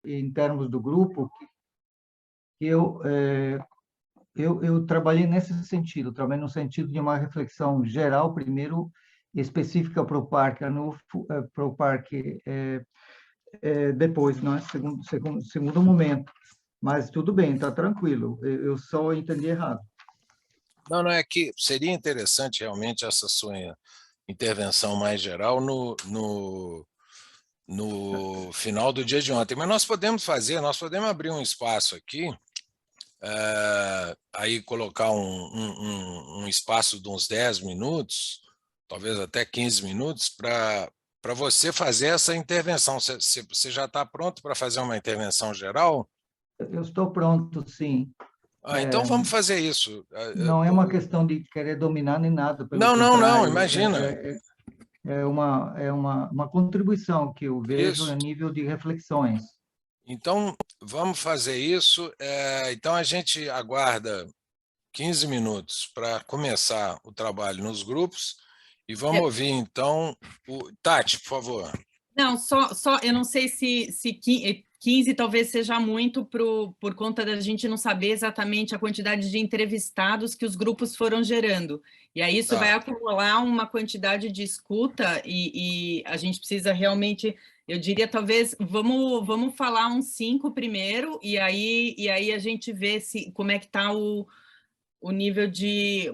em termos do grupo, que eu trabalhei nesse sentido, trabalhei no sentido de uma reflexão geral, primeiro, específica para o parque, para o parque depois, não é? Segundo momento. Mas tudo bem, está tranquilo, eu só entendi errado. Não, não, é que seria interessante realmente essa sua intervenção mais geral no final do dia de ontem. Mas nós podemos abrir um espaço aqui, aí colocar um espaço de uns 10 minutos, talvez até 15 minutos, para você fazer essa intervenção. Você já está pronto para fazer uma intervenção geral? Eu estou pronto, sim. Então vamos fazer isso. Não é uma questão de querer dominar nem nada, pelo Não, contrário. imagina. É uma contribuição que eu vejo Isso. a nível de reflexões. Então, vamos fazer isso. Então, a gente aguarda 15 minutos para começar o trabalho nos grupos e vamos ouvir, então, o Tati, por favor. Não, eu não sei se 15 talvez seja muito por conta da gente não saber exatamente a quantidade de entrevistados que os grupos foram gerando. E aí isso vai acumular uma quantidade de escuta e a gente precisa realmente, eu diria, talvez, vamos falar uns 5 primeiro, e aí a gente vê como é que está o nível de...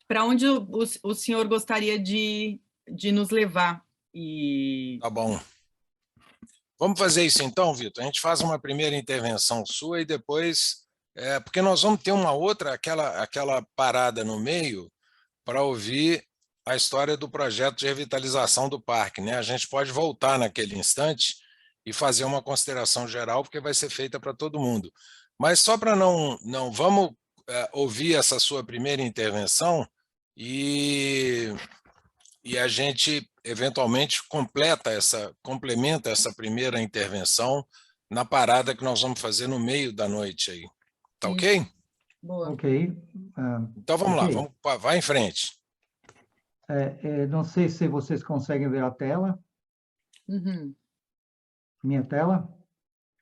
para onde o senhor gostaria de nos levar. Tá bom. Vamos fazer isso então, Vitor? A gente faz uma primeira intervenção sua e depois... porque nós vamos ter uma outra, aquela parada no meio para ouvir a história do projeto de revitalização do parque, né? A gente pode voltar naquele instante e fazer uma consideração geral, porque vai ser feita para todo mundo. Mas só para não vamos ouvir essa sua primeira intervenção e a gente eventualmente complementa essa primeira intervenção na parada que nós vamos fazer no meio da noite aí. Tá ok? Boa. Ok. Então vamos lá, vai em frente. Não sei se vocês conseguem ver a tela. Uhum. Minha tela?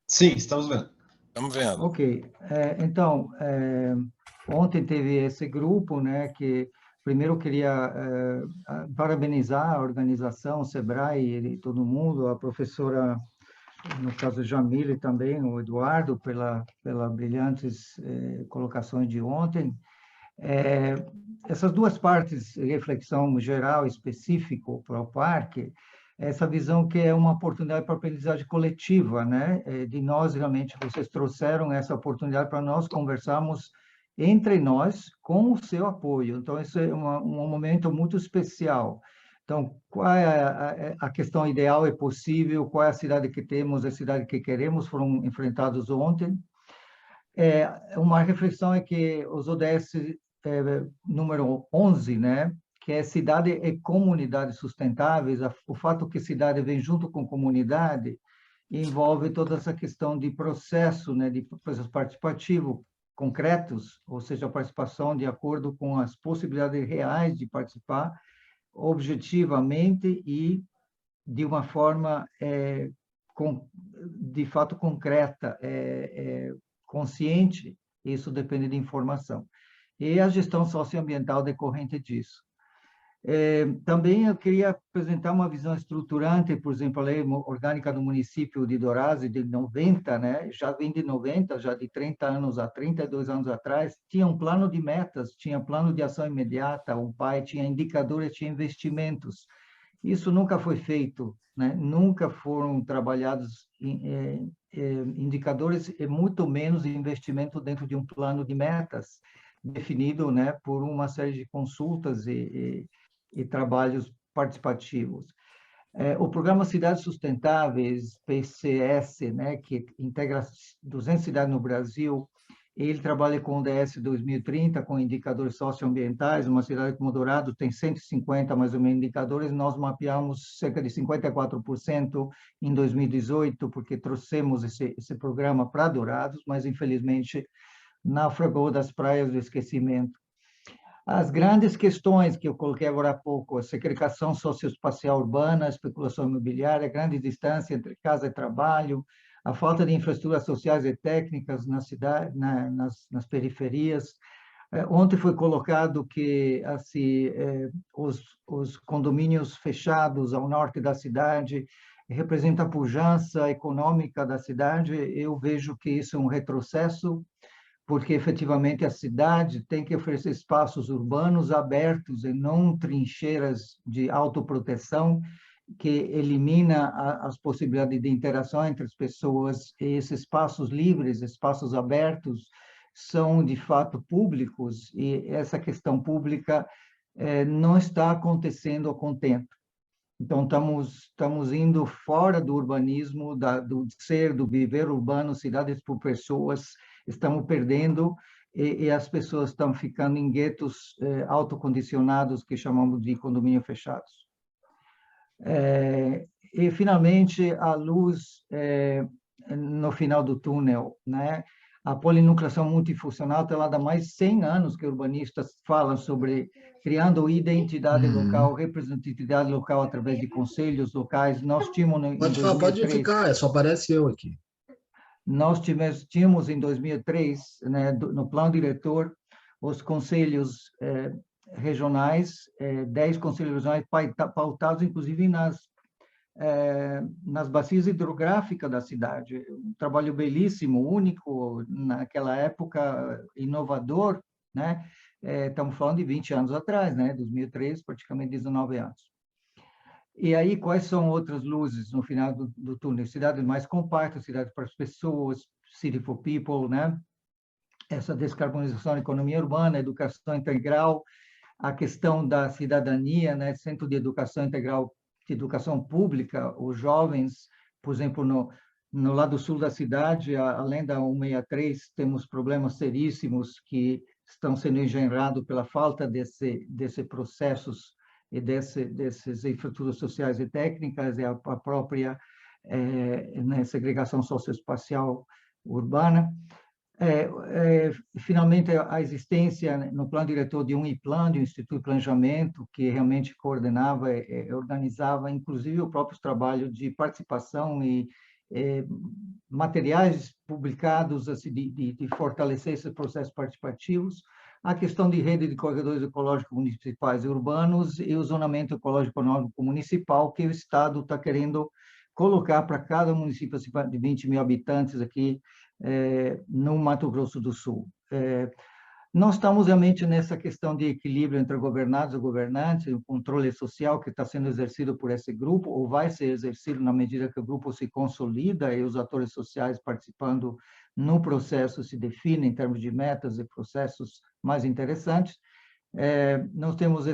Sim, estamos vendo. Estamos vendo. Ok. Então, ontem teve esse grupo, né, que primeiro eu queria parabenizar a organização, o Sebrae e todo mundo, a professora, no caso Jamile também, o Eduardo, pela brilhantes colocações de ontem. Essas duas partes, reflexão geral específico para o parque, essa visão que é uma oportunidade para aprendizagem coletiva, né? De nós, realmente, vocês trouxeram essa oportunidade para nós conversarmos entre nós com o seu apoio. Então, isso é um momento muito especial. Então, qual é a questão ideal e possível, qual é a cidade que temos, a cidade que queremos, foram enfrentados ontem. Uma reflexão é que os ODS número 11, né, que é cidade e comunidades sustentáveis, o fato que cidade vem junto com comunidade envolve toda essa questão de processo, né, de processo participativo concretos, ou seja, a participação de acordo com as possibilidades reais de participar objetivamente e de uma forma de fato concreta, consciente. Isso depende de informação. E a gestão socioambiental decorrente disso. Também eu queria apresentar uma visão estruturante, por exemplo, a lei orgânica do município de Dourados, de 90, né? Já vem de 90, já de 32 anos atrás, tinha um plano de metas, tinha plano de ação imediata, o PAI tinha indicadores, tinha investimentos. Isso nunca foi feito, né? Nunca foram trabalhados indicadores e muito menos investimento dentro de um plano de metas definido, né, por uma série de consultas e trabalhos participativos. O Programa Cidades Sustentáveis, PCS, né, que integra 200 cidades no Brasil, ele trabalha com o DS 2030, com indicadores socioambientais. Uma cidade como Dourados tem 150, mais ou menos, indicadores. Nós mapeamos cerca de 54% em 2018, porque trouxemos esse programa para Dourados, mas, infelizmente, naufragou das praias do esquecimento. As grandes questões que eu coloquei agora há pouco, a segregação socioespacial urbana, a especulação imobiliária, a grande distância entre casa e trabalho, a falta de infraestruturas sociais e técnicas na cidade, nas periferias. Ontem foi colocado que assim, os condomínios fechados ao norte da cidade representam a pujança econômica da cidade. Eu vejo que isso é um retrocesso, porque efetivamente a cidade tem que oferecer espaços urbanos abertos e não trincheiras de autoproteção que elimina as possibilidades de interação entre as pessoas. E esses espaços livres, espaços abertos, são de fato públicos, e essa questão pública não está acontecendo a contento. Então, estamos indo fora do urbanismo, do ser, do viver urbano, cidades por pessoas, estamos perdendo, e as pessoas estão ficando em guetos autocondicionados, que chamamos de condomínio fechados. E, finalmente, a luz no final do túnel, né? A polinucleação multifuncional tem lá há mais de 100 anos que urbanistas falam sobre criando identidade local, representatividade local através de conselhos locais. Nós tínhamos em 2003, pode ficar, só aparece eu aqui. Nós tínhamos em 2003, né, no plano diretor, os conselhos regionais, 10 conselhos regionais pautados, inclusive, nas bacias hidrográficas da cidade. Um trabalho belíssimo, único, naquela época, inovador, né? Estamos falando de 20 anos atrás, né? 2003, praticamente 19 anos. E aí, quais são outras luzes no final do túnel? Cidades mais compactas, cidades para as pessoas, city for people, né? Essa descarbonização da economia urbana, educação integral, a questão da cidadania, né? Centro de educação integral, de educação pública, os jovens, por exemplo, no lado sul da cidade, além da 163, temos problemas seríssimos que estão sendo engendrados pela falta desses processos e dessas infraestruturas sociais e técnicas, e a própria segregação socioespacial urbana. Finalmente, a existência no plano diretor de um IPLAN, de um Instituto de Planejamento, que realmente coordenava e organizava, inclusive, o próprio trabalho de participação e materiais publicados assim, de fortalecer esses processos participativos, a questão de rede de corredores ecológicos municipais e urbanos e o zonamento ecológico econômico municipal, que o Estado está querendo colocar para cada município de 20 mil habitantes aqui, no Mato Grosso do Sul. Nós estamos realmente nessa questão de equilíbrio entre governados e governantes, o controle social que está sendo exercido por esse grupo, ou vai ser exercido na medida que o grupo se consolida e os atores sociais participando no processo se definem em termos de metas e processos mais interessantes. Nós temos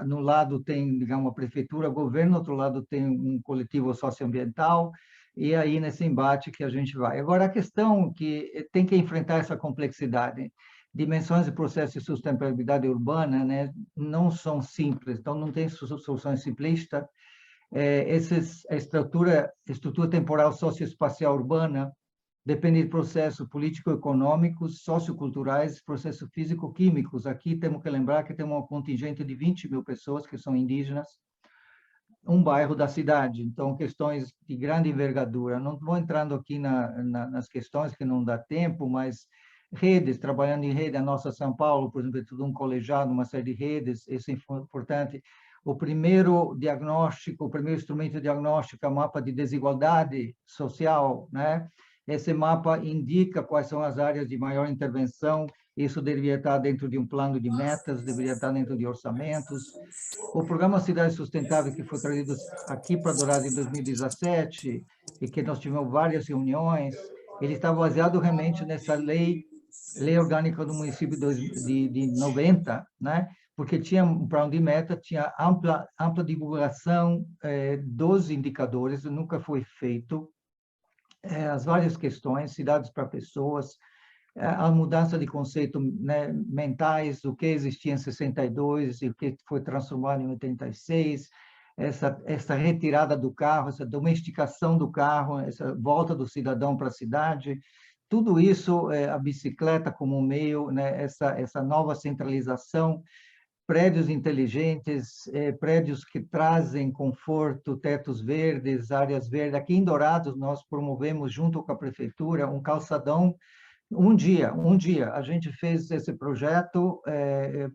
no lado tem, digamos, a prefeitura, o governo, no outro lado tem um coletivo socioambiental, e aí nesse embate que a gente vai. Agora, a questão que tem que enfrentar essa complexidade, dimensões e processos de sustentabilidade urbana, né, não são simples, então não tem soluções simplistas. A estrutura temporal socioespacial urbana depende de processos político-econômicos, socioculturais, processos físico-químicos. Aqui temos que lembrar que temos um contingente de 20 mil pessoas que são indígenas, um bairro da cidade, então questões de grande envergadura. Não vou entrando aqui nas questões que não dá tempo, mas redes, trabalhando em rede, a nossa São Paulo, por exemplo, é tudo um colegiado, uma série de redes, isso é importante. O primeiro diagnóstico, o primeiro instrumento de diagnóstico é o mapa de desigualdade social, né? Esse mapa indica quais são as áreas de maior intervenção, isso deveria estar dentro de um plano de metas, deveria estar dentro de orçamentos. O programa Cidade Sustentável, que foi trazido aqui para Dourados em 2017, e que nós tivemos várias reuniões, ele está baseado realmente nessa lei orgânica do município de 90, né? Porque tinha um plano de meta, tinha ampla divulgação dos indicadores, nunca foi feito, as várias questões, cidades para pessoas, a mudança de conceito, né, mentais, o que existia em 62 e o que foi transformado em 86, essa retirada do carro, essa domesticação do carro, essa volta do cidadão para a cidade, tudo isso, a bicicleta como meio, né, essa nova centralização, prédios inteligentes, prédios que trazem conforto, tetos verdes, áreas verdes. Aqui em Dourados, nós promovemos, junto com a prefeitura, um calçadão. Um dia, a gente fez esse projeto,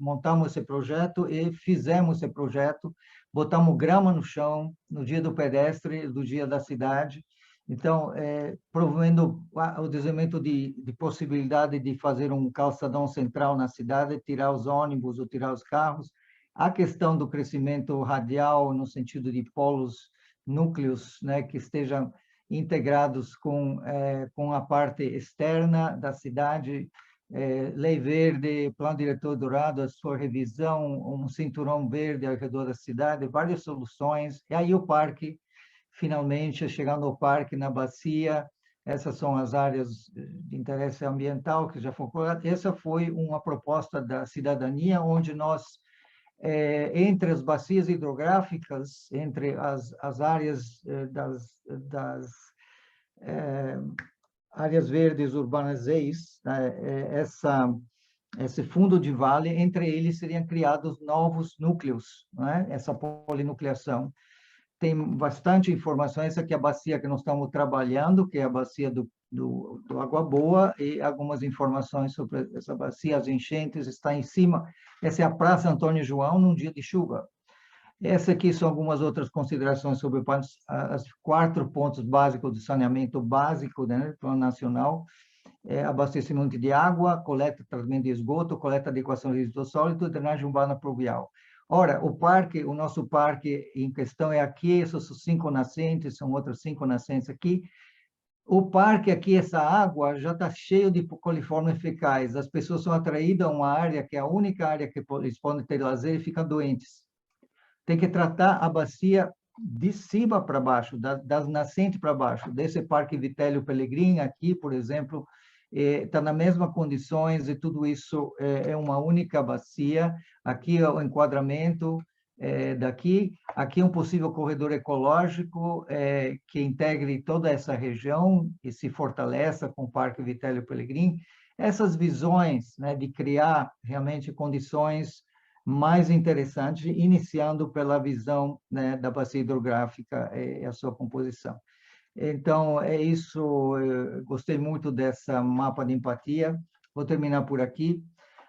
montamos esse projeto e fizemos esse projeto, botamos grama no chão, no dia do pedestre, do dia da cidade. Então, promovendo o desenvolvimento de possibilidade de fazer um calçadão central na cidade, tirar os ônibus ou tirar os carros. A questão do crescimento radial, no sentido de polos, núcleos, né, que estejam integrados com a parte externa da cidade, lei verde, plano diretor dourado, a sua revisão, um cinturão verde ao redor da cidade, várias soluções. E aí o parque, finalmente, chegando ao parque, na bacia, essas são as áreas de interesse ambiental que já foram. Essa foi uma proposta da cidadania, onde nós, entre as bacias hidrográficas, entre as áreas das áreas verdes urbanas EIS, esse fundo de vale, entre eles seriam criados novos núcleos, né? Essa polinucleação. Tem bastante informação, essa aqui é a bacia que nós estamos trabalhando, que é a bacia do Água Boa, e algumas informações sobre essa bacia, as enchentes, está em cima. Essa é a Praça Antônio João, num dia de chuva. Essa aqui são algumas outras considerações sobre os 4 pontos básicos de saneamento básico, né, Plano Nacional: abastecimento de água, coleta, tratamento de esgoto, coleta, adequação de resíduos sólidos, drenagem urbana pluvial. Ora, o nosso parque em questão é aqui, essas são 5 nascentes, são outras 5 nascentes aqui. O parque aqui, essa água, já está cheio de coliformes fecais. As pessoas são atraídas a uma área que é a única área que eles podem ter lazer e ficam doentes. Tem que tratar a bacia de cima para baixo, das nascentes para baixo. Desse Parque Vitélio Pellegrini, aqui, por exemplo, está nas mesmas condições, e tudo isso é uma única bacia. Aqui é o enquadramento daqui. Aqui é um possível corredor ecológico que integre toda essa região e se fortaleça com o Parque Vitélio Pellegrini. Essas visões, né, de criar realmente condições mais interessantes, iniciando pela visão, né, da bacia hidrográfica e a sua composição. Então, é isso. Eu gostei muito dessa mapa de empatia. Vou terminar por aqui.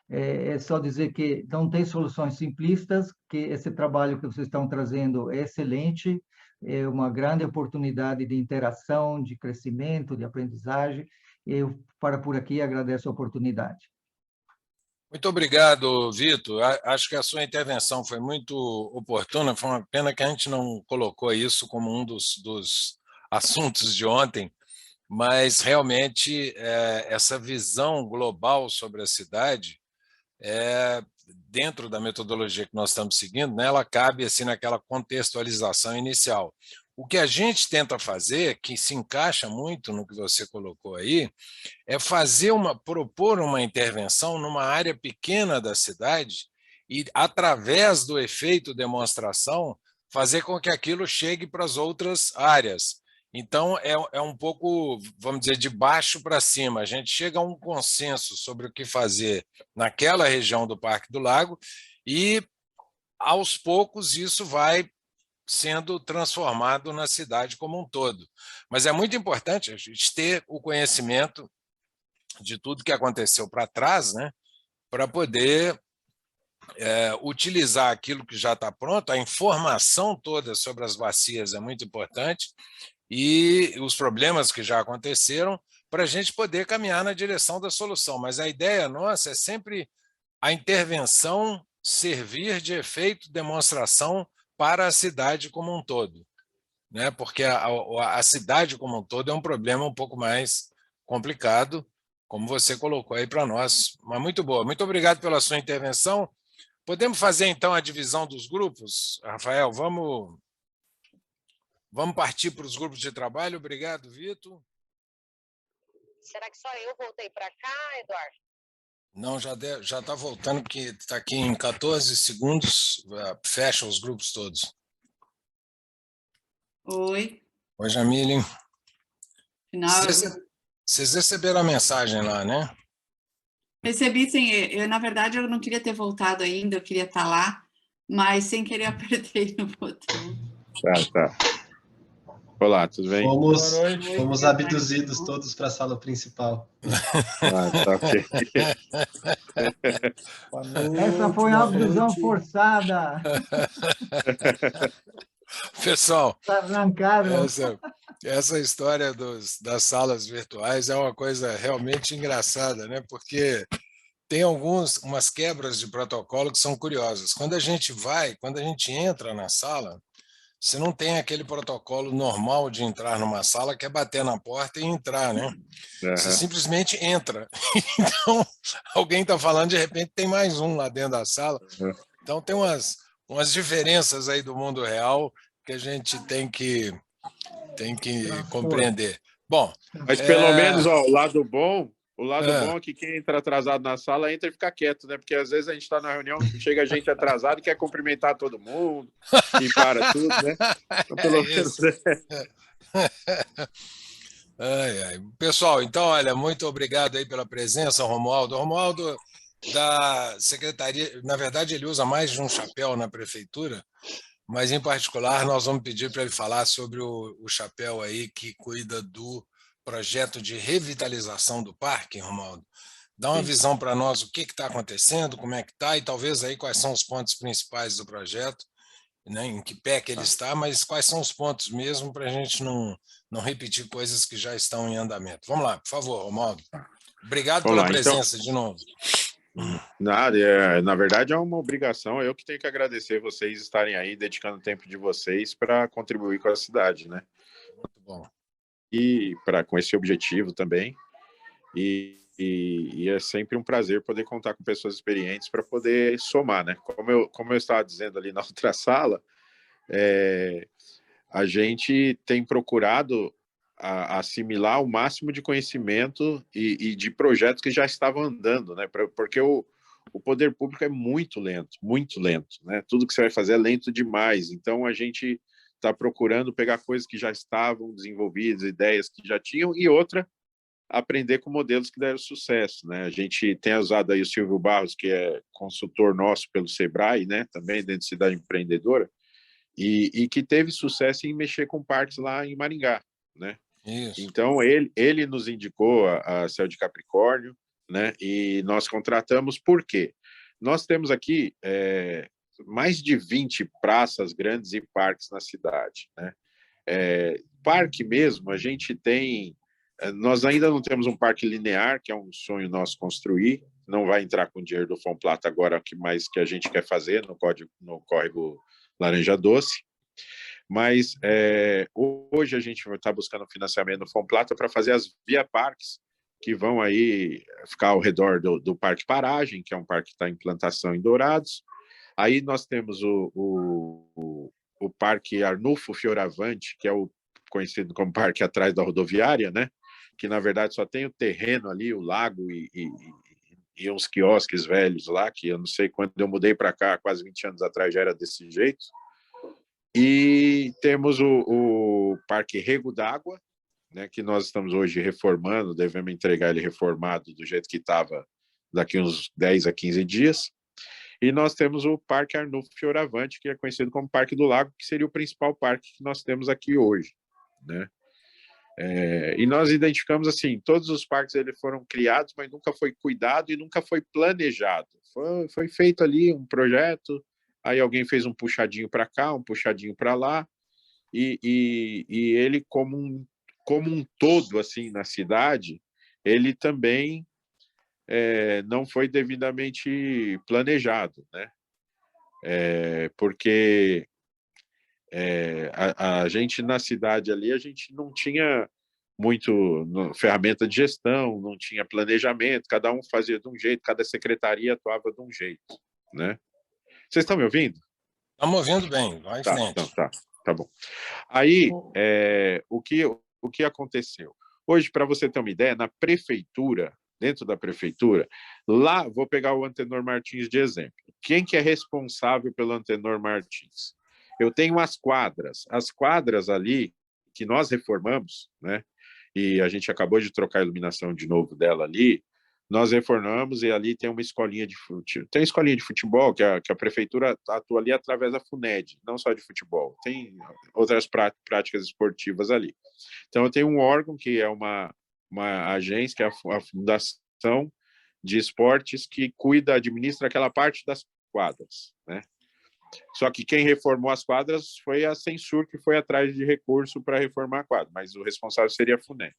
É só dizer que não tem soluções simplistas, que esse trabalho que vocês estão trazendo é excelente, é uma grande oportunidade de interação, de crescimento, de aprendizagem. Eu paro por aqui e agradeço a oportunidade. Muito obrigado, Vitor. Acho que a sua intervenção foi muito oportuna. Foi uma pena que a gente não colocou isso como um dos assuntos de ontem, mas realmente essa visão global sobre a cidade, dentro da metodologia que nós estamos seguindo, né, ela cabe assim naquela contextualização inicial. O que a gente tenta fazer, que se encaixa muito no que você colocou aí, é propor uma intervenção numa área pequena da cidade e, através do efeito demonstração, fazer com que aquilo chegue para as outras áreas. Então, é um pouco, vamos dizer, de baixo para cima. A gente chega a um consenso sobre o que fazer naquela região do Parque do Lago e, aos poucos, isso vai sendo transformado na cidade como um todo. Mas é muito importante a gente ter o conhecimento de tudo que aconteceu para trás, né, para poder utilizar aquilo que já está pronto. A informação toda sobre as bacias é muito importante e os problemas que já aconteceram, para a gente poder caminhar na direção da solução. Mas a ideia nossa é sempre a intervenção servir de efeito demonstração para a cidade como um todo, né? Porque a cidade como um todo é um problema um pouco mais complicado, como você colocou aí para nós. Mas muito boa. Muito obrigado pela sua intervenção. Podemos fazer, então, a divisão dos grupos? Rafael, vamos partir para os grupos de trabalho. Obrigado, Vitor. Será que só eu voltei para cá, Eduardo? Não, já está voltando, porque está aqui em 14 segundos, fecha os grupos todos. Oi. Oi, Jamile. Final. Vocês receberam a mensagem lá, né? Recebi sim. Na verdade, eu não queria ter voltado ainda, eu queria estar lá, mas sem querer apertei no botão. Tá. Olá, tudo bem? Fomos abduzidos todos para a sala principal. Tá ok. Essa foi uma abduzão forçada. Pessoal, Arrancaram. essa história das salas virtuais é uma coisa realmente engraçada, né? Porque tem umas quebras de protocolo que são curiosas. Quando a gente entra na sala, você não tem aquele protocolo normal de entrar numa sala, que é bater na porta e entrar, né? Você simplesmente entra. Então, alguém está falando, de repente tem mais um lá dentro da sala. Então, tem umas diferenças aí do mundo real que a gente tem que compreender. Bom, mas pelo menos, ó, o lado bom é que quem entra atrasado na sala entra e fica quieto, né? Porque às vezes a gente está na reunião, chega gente atrasada e quer cumprimentar todo mundo e para tudo, né? Então, pelo menos... Pessoal, então, olha, muito obrigado aí pela presença, Romualdo. Romualdo, da secretaria, na verdade, ele usa mais de um chapéu na prefeitura, mas, em particular, nós vamos pedir para ele falar sobre o chapéu aí que cuida do projeto de revitalização do parque, Romualdo. Dá uma visão para nós o que está acontecendo, como é que está, e talvez aí quais são os pontos principais do projeto, né, em que pé que ele está, mas quais são os pontos mesmo para a gente não repetir coisas que já estão em andamento. Vamos lá, por favor, Romualdo. Obrigado pela presença de novo. Nada, na verdade é uma obrigação, eu que tenho que agradecer vocês estarem aí, dedicando o tempo de vocês para contribuir com a cidade, né? Muito bom. E com esse objetivo também, e é sempre um prazer poder contar com pessoas experientes para poder somar, né? Como eu estava dizendo ali na outra sala, a gente tem procurado assimilar o máximo de conhecimento e de projetos que já estavam andando, né? Porque o poder público é muito lento, né? Tudo que você vai fazer é lento demais. Então, a gente está procurando pegar coisas que já estavam desenvolvidas, ideias que já tinham, e aprender com modelos que deram sucesso, né? A gente tem usado aí o Silvio Barros, que é consultor nosso pelo Sebrae, né? Também dentro de Cidade Empreendedora, e que teve sucesso em mexer com parques lá em Maringá, né? Isso. Então, ele nos indicou a Céu de Capricórnio, né? E nós contratamos, por quê? Nós temos aqui mais de 20 praças grandes e parques na cidade, né? Parque mesmo, a gente tem... Nós ainda não temos um parque linear, que é um sonho nosso construir, não vai entrar com dinheiro do Fomplata agora, mais que a gente quer fazer no córrego Laranja Doce, mas hoje a gente está buscando financiamento no Fomplata para fazer as via parques, que vão aí ficar ao redor do Parque Paragem, que é um parque que está em implantação em Dourados. Aí nós temos o Parque Arnulfo Fioravante, que é o conhecido como parque atrás da rodoviária, né? Que na verdade só tem o terreno ali, o lago e uns quiosques velhos lá, que eu não sei, quando eu mudei para cá, quase 20 anos atrás, já era desse jeito. E temos o Parque Rego d'Água, né, que nós estamos hoje reformando, devemos entregar ele reformado do jeito que estava daqui uns 10 a 15 dias. E nós temos o Parque Arnulfo Fioravante, que é conhecido como Parque do Lago, que seria o principal parque que nós temos aqui hoje, né? E nós identificamos assim, todos os parques eles foram criados, mas nunca foi cuidado e nunca foi planejado. Foi feito ali um projeto, aí alguém fez um puxadinho para cá, um puxadinho para lá, e ele como um todo assim na cidade, ele também não foi devidamente planejado, né? Porque a gente na cidade ali, a gente não tinha ferramenta de gestão, não tinha planejamento, cada um fazia de um jeito, cada secretaria atuava de um jeito, né? Vocês estão me ouvindo? Estamos ouvindo bem, vai em frente. Então, tá bom. Aí, o que aconteceu? Hoje, para você ter uma ideia, na prefeitura, dentro da prefeitura, lá, vou pegar o Antenor Martins de exemplo. Quem que é responsável pelo Antenor Martins? Eu tenho as quadras ali, que nós reformamos, né? E a gente acabou de trocar a iluminação de novo dela ali, nós reformamos e ali tem uma escolinha de futebol. Tem escolinha de futebol que a prefeitura atua ali através da FUNED, não só de futebol. Tem outras práticas esportivas ali. Então, eu tenho um órgão que é uma agência, que é a Fundação de Esportes, que administra aquela parte das quadras, né? Só que quem reformou as quadras foi a Censur, que foi atrás de recurso para reformar a quadra, mas o responsável seria a FUNED.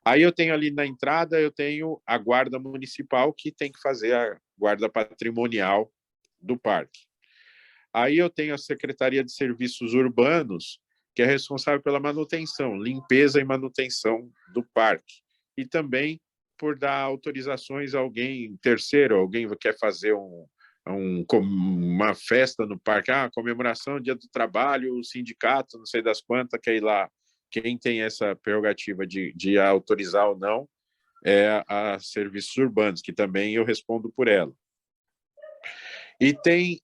Aí eu tenho ali na entrada, eu tenho a guarda municipal, que tem que fazer a guarda patrimonial do parque. Aí eu tenho a Secretaria de Serviços Urbanos, que é responsável pela manutenção, limpeza e manutenção do parque. E também por dar autorizações a alguém terceiro, alguém quer fazer uma festa no parque, comemoração, Dia do Trabalho, o sindicato, não sei das quantas, quer ir lá. Quem tem essa prerrogativa de autorizar ou não é a Serviços Urbanos, que também eu respondo por ela. E tem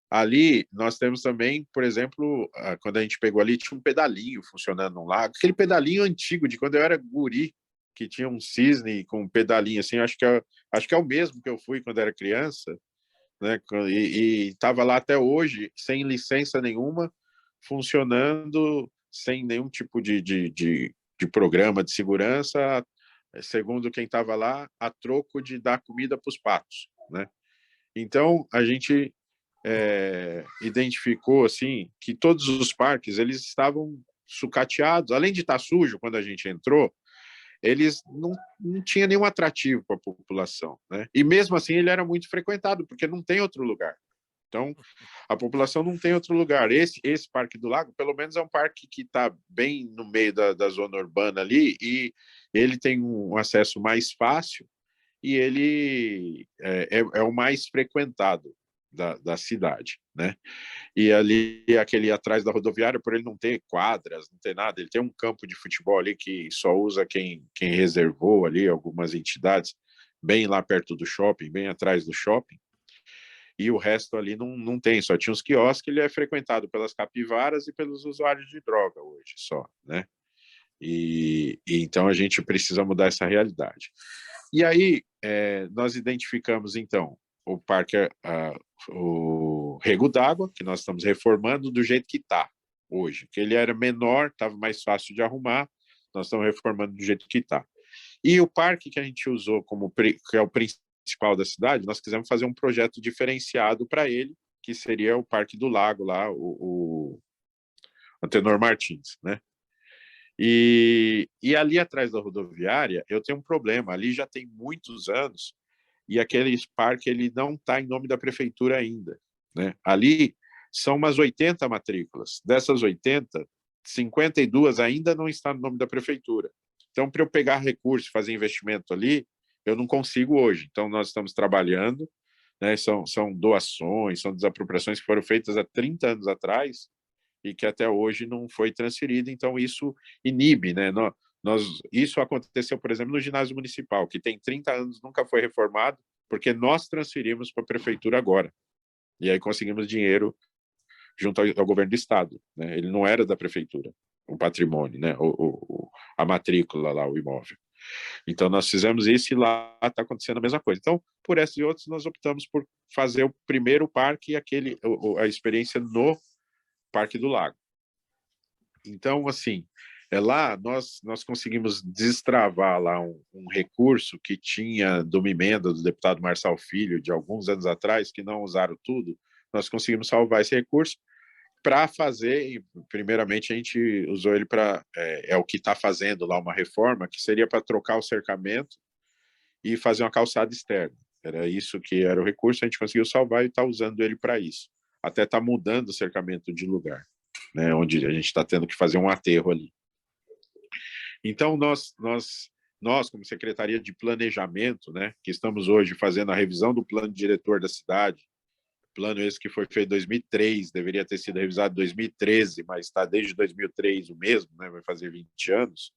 ali, nós temos também, por exemplo, quando a gente pegou ali, tinha um pedalinho funcionando no lago, aquele pedalinho antigo, de quando eu era guri, que tinha um cisne com um pedalinho assim, acho que é o mesmo que eu fui quando era criança, né? E estava lá até hoje, sem licença nenhuma, funcionando sem nenhum tipo de programa de segurança, segundo quem estava lá, a troco de dar comida para os patos, né? Então, a gente identificou assim que todos os parques eles estavam sucateados, além de estar sujo quando a gente entrou, eles não tinham nenhum atrativo para a população, né? E mesmo assim ele era muito frequentado, porque não tem outro lugar. Então, a população não tem outro lugar. Esse Parque do Lago, pelo menos, é um parque que está bem no meio da zona urbana ali, e ele tem um acesso mais fácil, e ele é o mais frequentado da cidade, né? E ali, aquele atrás da rodoviária, por ele não ter quadras, não ter nada, ele tem um campo de futebol ali que só usa quem reservou ali, algumas entidades, bem lá perto do shopping, bem atrás do shopping, e o resto ali não tem, só tinha uns quiosques, ele é frequentado pelas capivaras e pelos usuários de droga hoje só, né? E então a gente precisa mudar essa realidade. E aí nós identificamos, então, o parque, o Rego d'Água, que nós estamos reformando do jeito que está hoje, que ele era menor, estava mais fácil de arrumar, nós estamos reformando do jeito que está. E o parque que a gente usou que é o principal da cidade, nós quisemos fazer um projeto diferenciado para ele, que seria o Parque do Lago, lá, o Antenor Martins, né? E ali atrás da rodoviária, eu tenho um problema, ali já tem muitos anos, e aquele parque ele não está em nome da prefeitura ainda, né? Ali são umas 80 matrículas. Dessas 80, 52 ainda não está no nome da prefeitura. Então, para eu pegar recurso e fazer investimento ali, eu não consigo hoje. Então, nós estamos trabalhando, né? São doações, são desapropriações que foram feitas há 30 anos atrás e que até hoje não foi transferido. Então, isso inibe, né? Isso aconteceu, por exemplo, no ginásio municipal, que tem 30 anos, nunca foi reformado, porque nós transferimos para a prefeitura agora. E aí conseguimos dinheiro junto ao governo do estado, né? Ele não era da prefeitura, o patrimônio, né? A matrícula lá, o imóvel. Então, nós fizemos isso e lá está acontecendo a mesma coisa. Então, por esses e outros, nós optamos por fazer o primeiro parque e a experiência no Parque do Lago. Então, assim, lá nós conseguimos destravar lá um recurso que tinha de uma emenda do deputado Marçal Filho, de alguns anos atrás, que não usaram tudo. Nós conseguimos salvar esse recurso para fazer, e primeiramente a gente usou ele para, o que está fazendo lá uma reforma, que seria para trocar o cercamento e fazer uma calçada externa. Era isso que era o recurso, a gente conseguiu salvar e está usando ele para isso. Até está mudando o cercamento de lugar, né, onde a gente está tendo que fazer um aterro ali. Então, nós como Secretaria de Planejamento, né, que estamos hoje fazendo a revisão do plano diretor da cidade, plano esse que foi feito em 2003, deveria ter sido revisado em 2013, mas está desde 2003 o mesmo, né, vai fazer 20 anos,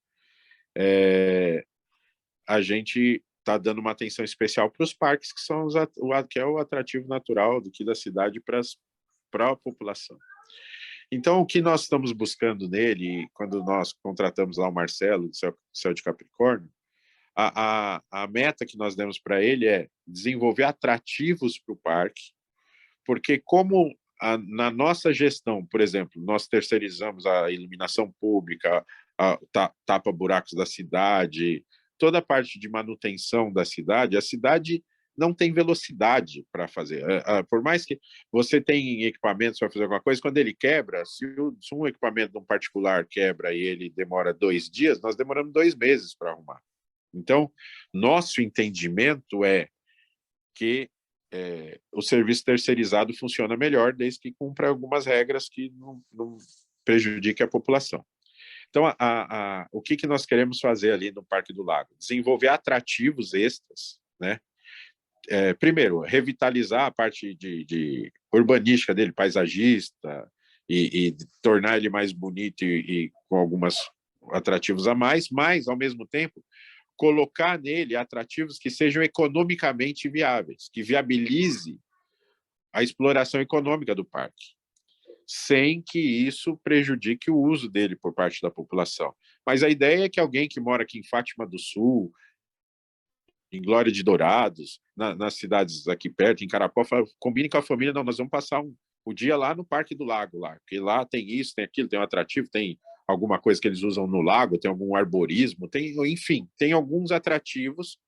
a gente está dando uma atenção especial para os parques, que é o atrativo natural da cidade para a população. Então, o que nós estamos buscando nele, quando nós contratamos lá o Marcelo, do Céu de Capricórnio, A meta que nós demos para ele é desenvolver atrativos para o parque, porque como na nossa gestão, por exemplo, nós terceirizamos a iluminação pública, a tapa-buracos da cidade, toda a parte de manutenção da cidade, a cidade não tem velocidade para fazer. Por mais que você tenha equipamentos para fazer alguma coisa, quando ele quebra, se um equipamento de um particular quebra e ele demora 2 dias, nós demoramos 2 meses para arrumar. Então, nosso entendimento é que o serviço terceirizado funciona melhor desde que cumpra algumas regras que não prejudiquem a população. Então, o que nós queremos fazer ali no Parque do Lago? Desenvolver atrativos extras, né? Primeiro, revitalizar a parte de urbanística dele, paisagista, e tornar ele mais bonito e com alguns atrativos a mais, mas, ao mesmo tempo, colocar nele atrativos que sejam economicamente viáveis, que viabilize a exploração econômica do parque, sem que isso prejudique o uso dele por parte da população. Mas a ideia é que alguém que mora aqui em Fátima do Sul, em Glória de Dourados, nas cidades aqui perto, em Carapó, combine com a família, não, nós vamos passar o dia lá no Parque do Lago, lá, porque lá tem isso, tem aquilo, tem um atrativo, tem alguma coisa que eles usam no lago, tem algum arborismo, enfim, tem alguns atrativos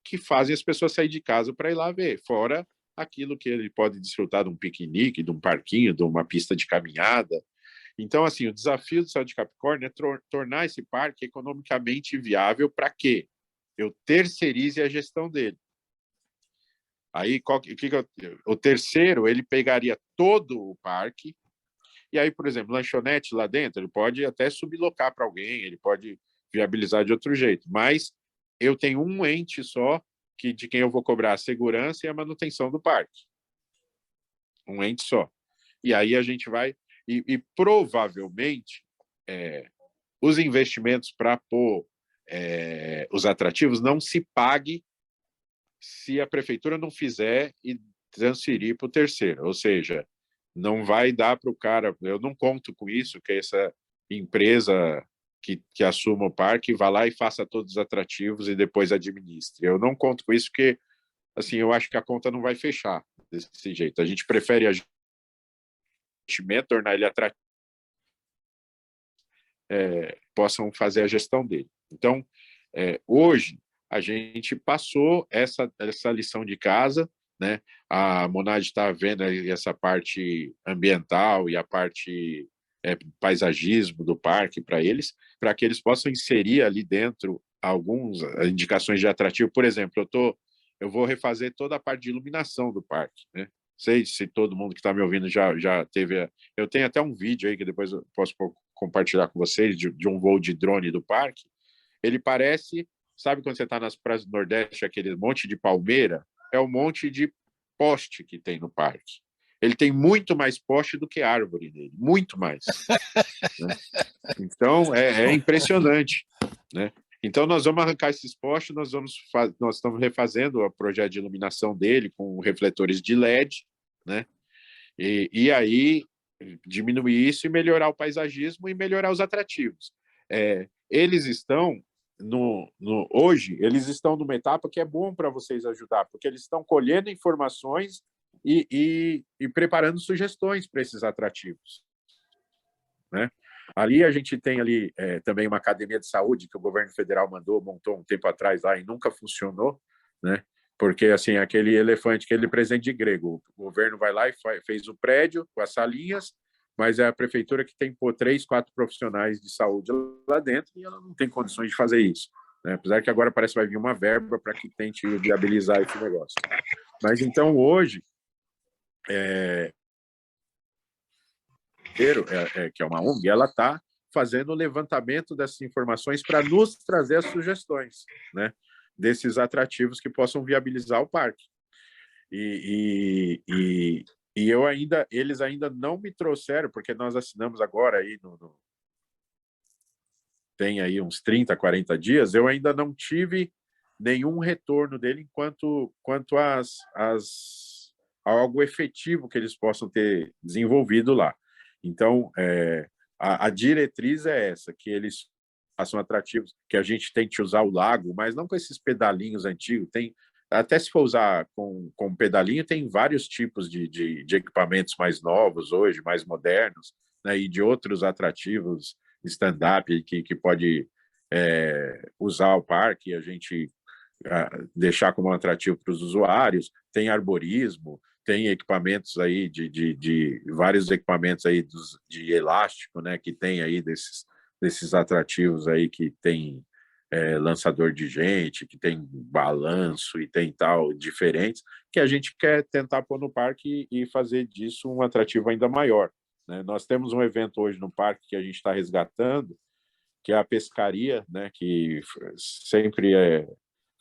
que fazem as pessoas sair de casa para ir lá ver, fora aquilo que ele pode desfrutar de um piquenique, de um parquinho, de uma pista de caminhada. Então, assim, o desafio do Céu de Capricórnio é tornar esse parque economicamente viável para quê? Eu terceirize a gestão dele. Aí, o terceiro, ele pegaria todo o parque, e aí, por exemplo, lanchonete lá dentro, ele pode até sublocar para alguém, ele pode viabilizar de outro jeito, mas eu tenho um ente só de quem eu vou cobrar a segurança e a manutenção do parque. Um ente só. E aí a gente vai... E provavelmente, os investimentos para pôr os atrativos não se pague se a prefeitura não fizer e transferir para o terceiro. Ou seja, não vai dar para o cara... Eu não conto com isso, que essa empresa que assuma o parque vá lá e faça todos os atrativos e depois administre. Eu não conto com isso porque, assim, eu acho que a conta não vai fechar desse jeito. A gente prefere tornar ele atrativo, possam fazer a gestão dele. Então, hoje, a gente passou essa lição de casa, né? A Monad está vendo essa parte ambiental e a parte paisagismo do parque para que eles possam inserir ali dentro algumas indicações de atrativo. Por exemplo, eu vou refazer toda a parte de iluminação do parque, né? Sei se todo mundo que está me ouvindo já teve... Eu tenho até um vídeo aí que depois eu posso compartilhar com vocês de um voo de drone do parque. Ele parece... Sabe quando você está nas praias do Nordeste, aquele monte de palmeira? É um monte de poste que tem no parque. Ele tem muito mais poste do que árvore nele, muito mais. Né? Então, é impressionante. Né? Então, nós vamos arrancar esses postes, nós estamos refazendo o projeto de iluminação dele com refletores de LED, né? E aí diminuir isso e melhorar o paisagismo e melhorar os atrativos. Eles estão... hoje, eles estão numa etapa que é bom para vocês ajudar, porque eles estão colhendo informações e preparando sugestões para esses atrativos. Né? Ali a gente tem ali também uma academia de saúde que o governo federal montou um tempo atrás lá e nunca funcionou, né? Porque assim, aquele elefante, aquele presente de grego, o governo vai lá e fez o prédio com as salinhas, mas é a prefeitura que tem 3, 4 profissionais de saúde lá dentro e ela não tem condições de fazer isso. Né? Apesar que agora parece que vai vir uma verba para que tente viabilizar esse negócio. Mas então hoje, que é uma ONG, ela está fazendo o levantamento dessas informações para nos trazer as sugestões, né, desses atrativos que possam viabilizar o parque. E eles ainda não me trouxeram, porque nós assinamos agora aí tem aí uns 30, 40 dias, eu ainda não tive nenhum retorno dele quanto a algo efetivo que eles possam ter desenvolvido lá. Então, a diretriz é essa, que eles façam atrativos, que a gente tente usar o lago, mas não com esses pedalinhos antigos. Até se for usar com pedalinho, tem vários tipos de equipamentos mais novos hoje, mais modernos, né, e de outros atrativos stand-up que pode usar o parque e a gente deixar como um atrativo para os usuários. Tem arborismo, tem equipamentos aí de vários equipamentos aí de elástico, né, que tem aí desses atrativos aí que tem lançador de gente, que tem balanço e tem tal, diferentes, que a gente quer tentar pôr no parque e fazer disso um atrativo ainda maior, né? Nós temos um evento hoje no parque que a gente está resgatando, que é a pescaria, né, que sempre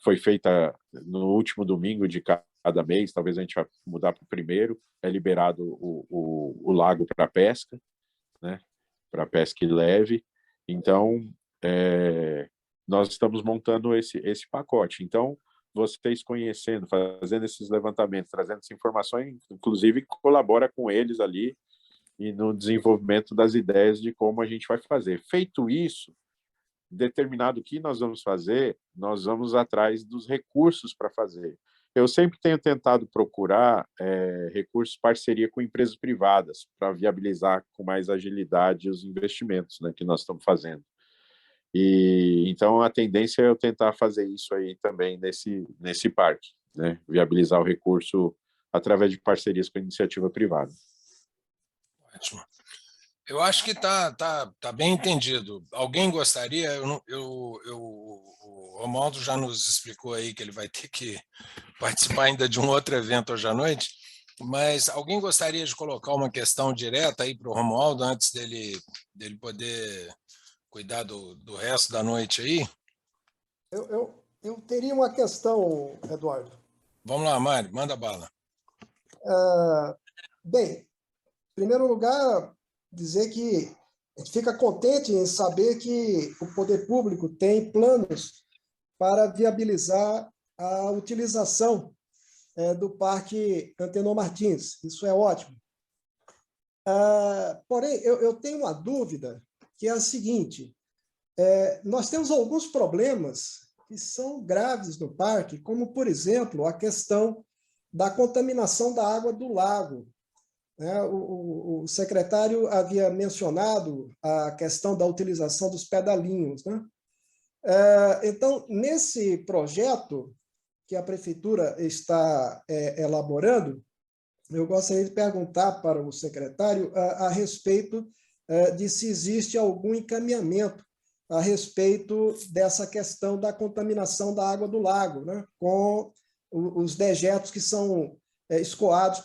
foi feita no último domingo de cada mês, talvez a gente vai mudar para o primeiro, é liberado o lago para pesca, né, para pesca leve. Então, nós estamos montando esse pacote. Então, vocês conhecendo, fazendo esses levantamentos, trazendo essa informação, inclusive colabora com eles ali e no desenvolvimento das ideias de como a gente vai fazer. Feito isso, determinado o que nós vamos fazer, nós vamos atrás dos recursos para fazer. Eu sempre tenho tentado procurar recursos, parceria com empresas privadas, para viabilizar com mais agilidade os investimentos, né, que nós estamos fazendo. E então a tendência é eu tentar fazer isso aí também nesse parque, né, viabilizar o recurso através de parcerias com a iniciativa privada. Ótimo. Eu acho que está bem entendido. Alguém gostaria? O Romualdo já nos explicou aí que ele vai ter que participar ainda de um outro evento hoje à noite, mas alguém gostaria de colocar uma questão direta aí para o Romualdo antes dele poder cuidar do resto da noite aí? Eu teria uma questão, Eduardo. Vamos lá, Mário, manda bala. Bem, em primeiro lugar, dizer que a gente fica contente em saber que o poder público tem planos para viabilizar a utilização do Parque Antenor Martins. Isso é ótimo. Porém, eu tenho uma dúvida, que é a seguinte: nós temos alguns problemas que são graves no parque, como, por exemplo, a questão da contaminação da água do lago. O secretário havia mencionado a questão da utilização dos pedalinhos, né? Então, nesse projeto que a prefeitura está elaborando, eu gostaria de perguntar para o secretário a respeito de se existe algum encaminhamento a respeito dessa questão da contaminação da água do lago, né, com os dejetos que são escoados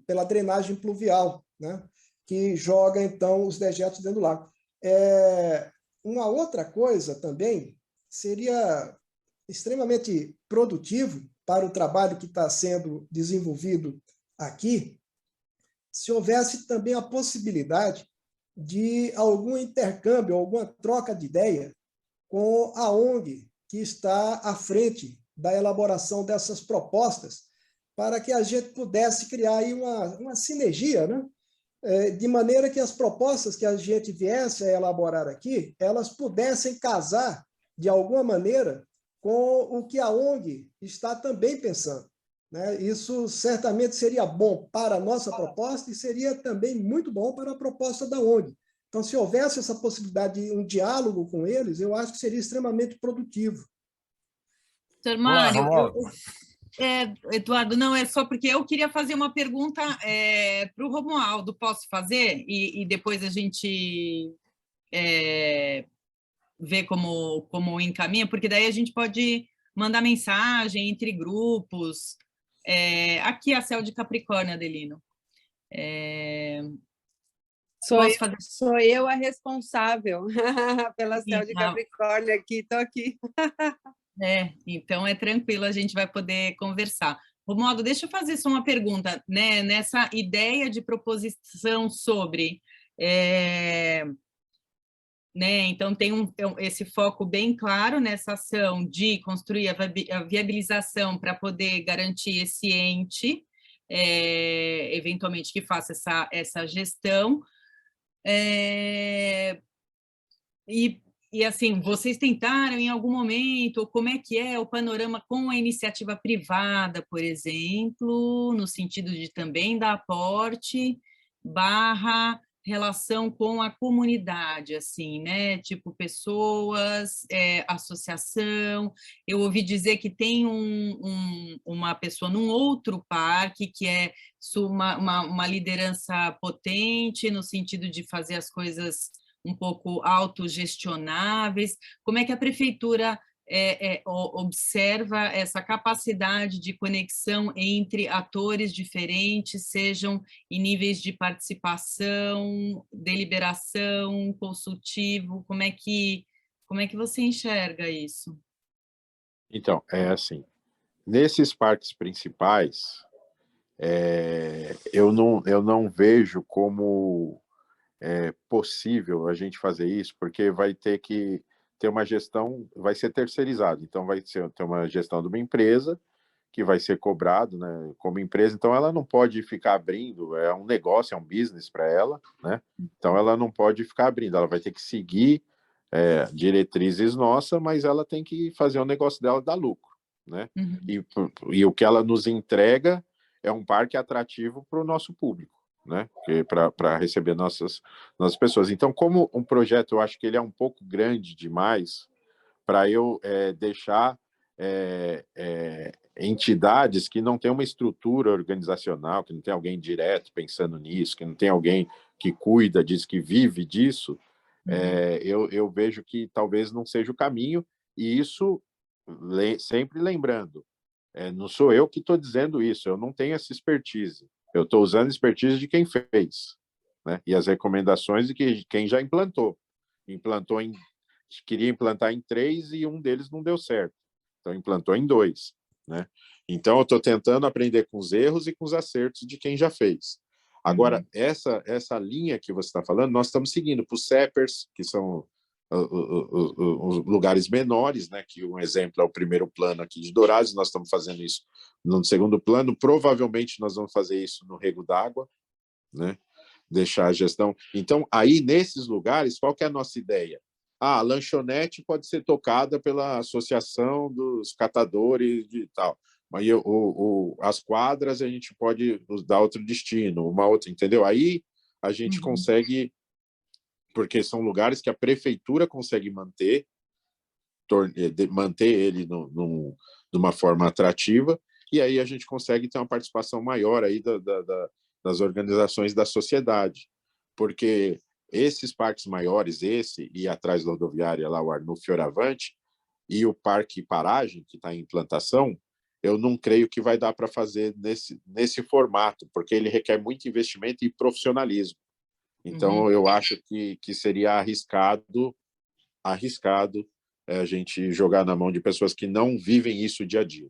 pela drenagem pluvial, né, que joga, então, os dejetos dentro do lago. Uma outra coisa também seria extremamente produtivo para o trabalho que está sendo desenvolvido aqui, se houvesse também a possibilidade de algum intercâmbio, alguma troca de ideia com a ONG que está à frente da elaboração dessas propostas, para que a gente pudesse criar aí uma sinergia, né? De maneira que as propostas que a gente viesse a elaborar aqui, elas pudessem casar, de alguma maneira, com o que a ONG está também pensando, né? Isso certamente seria bom para a nossa proposta e seria também muito bom para a proposta da ONG. Então, se houvesse essa possibilidade de um diálogo com eles, eu acho que seria extremamente produtivo. Doutor Mário, Eduardo, não, é só porque eu queria fazer uma pergunta para o Romualdo. Posso fazer? E depois a gente vê como encaminha, porque daí a gente pode mandar mensagem entre grupos. Aqui a Céu de Capricórnio, Adelino. Sou eu a responsável pela Céu de Capricórnio aqui, estou aqui. Então é tranquilo, a gente vai poder conversar. Romualdo, deixa eu fazer só uma pergunta, né? Nessa ideia de proposição sobre... né? Então, tem esse foco bem claro nessa ação de construir a viabilização para poder garantir esse ente, eventualmente, que faça essa gestão. E E assim, vocês tentaram em algum momento, como é que é o panorama com a iniciativa privada, por exemplo, no sentido de também dar aporte, barra relação com a comunidade, assim, né? Tipo, pessoas, associação. Eu ouvi dizer que tem uma pessoa num outro parque que é uma liderança potente no sentido de fazer as coisas um pouco autogestionáveis. Como é que a prefeitura observa essa capacidade de conexão entre atores diferentes, sejam em níveis de participação, deliberação, consultivo? Como é que você enxerga isso? Então, é assim, nesses parques principais, eu não vejo como possível a gente fazer isso, porque vai ter que ter uma gestão, vai ser terceirizado, então vai ter uma gestão de uma empresa que vai ser cobrado, né, como empresa, então ela não pode ficar abrindo, é um negócio, é um business para ela, né? Então ela não pode ficar abrindo, ela vai ter que seguir diretrizes nossas, mas ela tem que fazer o negócio dela dar lucro, né? Uhum. E o que ela nos entrega é um parque atrativo para o nosso público, né? Para receber nossas pessoas. Então, como um projeto, eu acho que ele é um pouco grande demais para eu deixar entidades que não têm uma estrutura organizacional, que não tem alguém direto pensando nisso, que não tem alguém que cuida disso, que vive disso, eu vejo que talvez não seja o caminho, e isso sempre lembrando, não sou eu que estou dizendo isso, eu não tenho essa expertise, eu estou usando a expertise de quem fez, né? E as recomendações de quem já implantou queria implantar em 3 e um deles não deu certo, então implantou em 2, né? Então eu estou tentando aprender com os erros e com os acertos de quem já fez. Agora, essa linha que você está falando, nós estamos seguindo para os CEPERS, que são os lugares menores, né? Que um exemplo é o primeiro plano aqui de Dourados, nós estamos fazendo isso no segundo plano, provavelmente nós vamos fazer isso no Rego d'Água, né? Deixar a gestão. Então, aí, nesses lugares, qual que é a nossa ideia? A lanchonete pode ser tocada pela associação dos catadores de tal, mas as quadras a gente pode dar outro destino, uma outra, entendeu? Aí a gente consegue, porque são lugares que a prefeitura consegue manter ele de uma forma atrativa, e aí a gente consegue ter uma participação maior aí das organizações da sociedade, porque esses parques maiores, esse e atrás da rodoviária, lá o Arnulfo Fioravante, e o Parque Paragem, que está em implantação, eu não creio que vai dar para fazer nesse formato, porque ele requer muito investimento e profissionalismo. Então, eu acho que seria arriscado a gente jogar na mão de pessoas que não vivem isso dia a dia.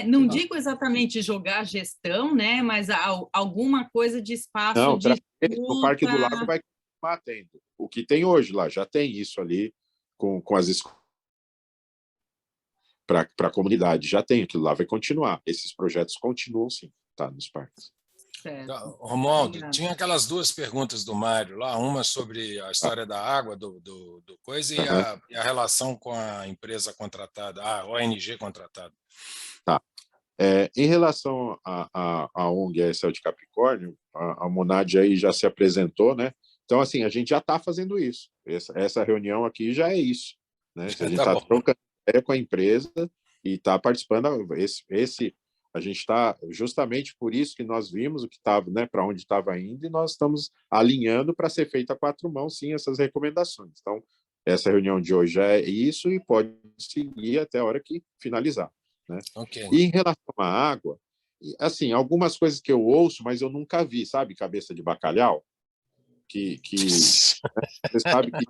Não digo exatamente jogar gestão, né? Mas alguma coisa de espaço não, de no Parque do Lago vai continuar tendo. O que tem hoje lá, já tem isso ali com as escolas para a comunidade, já tem, aquilo lá vai continuar. Esses projetos continuam, sim, tá, nos parques. Romualdo, tinha aquelas 2 perguntas do Mário lá, uma sobre a história da água, do coisa, e a relação com a empresa contratada, a ONG contratada. Tá. Em relação à ONG ESL de Capricórnio, a Monad aí já se apresentou, né? Então, assim, a gente já está fazendo isso. Essa reunião aqui já é isso, né? A gente está trocando ideia com a empresa e está participando. A gente está justamente por isso que nós vimos o que estava, né, para onde estava indo, e nós estamos alinhando para ser feita a 4 mãos, sim, essas recomendações. Então, essa reunião de hoje é isso e pode seguir até a hora que finalizar, né? E em relação à água, assim, algumas coisas que eu ouço, mas eu nunca vi, sabe, cabeça de bacalhau? Que você sabe que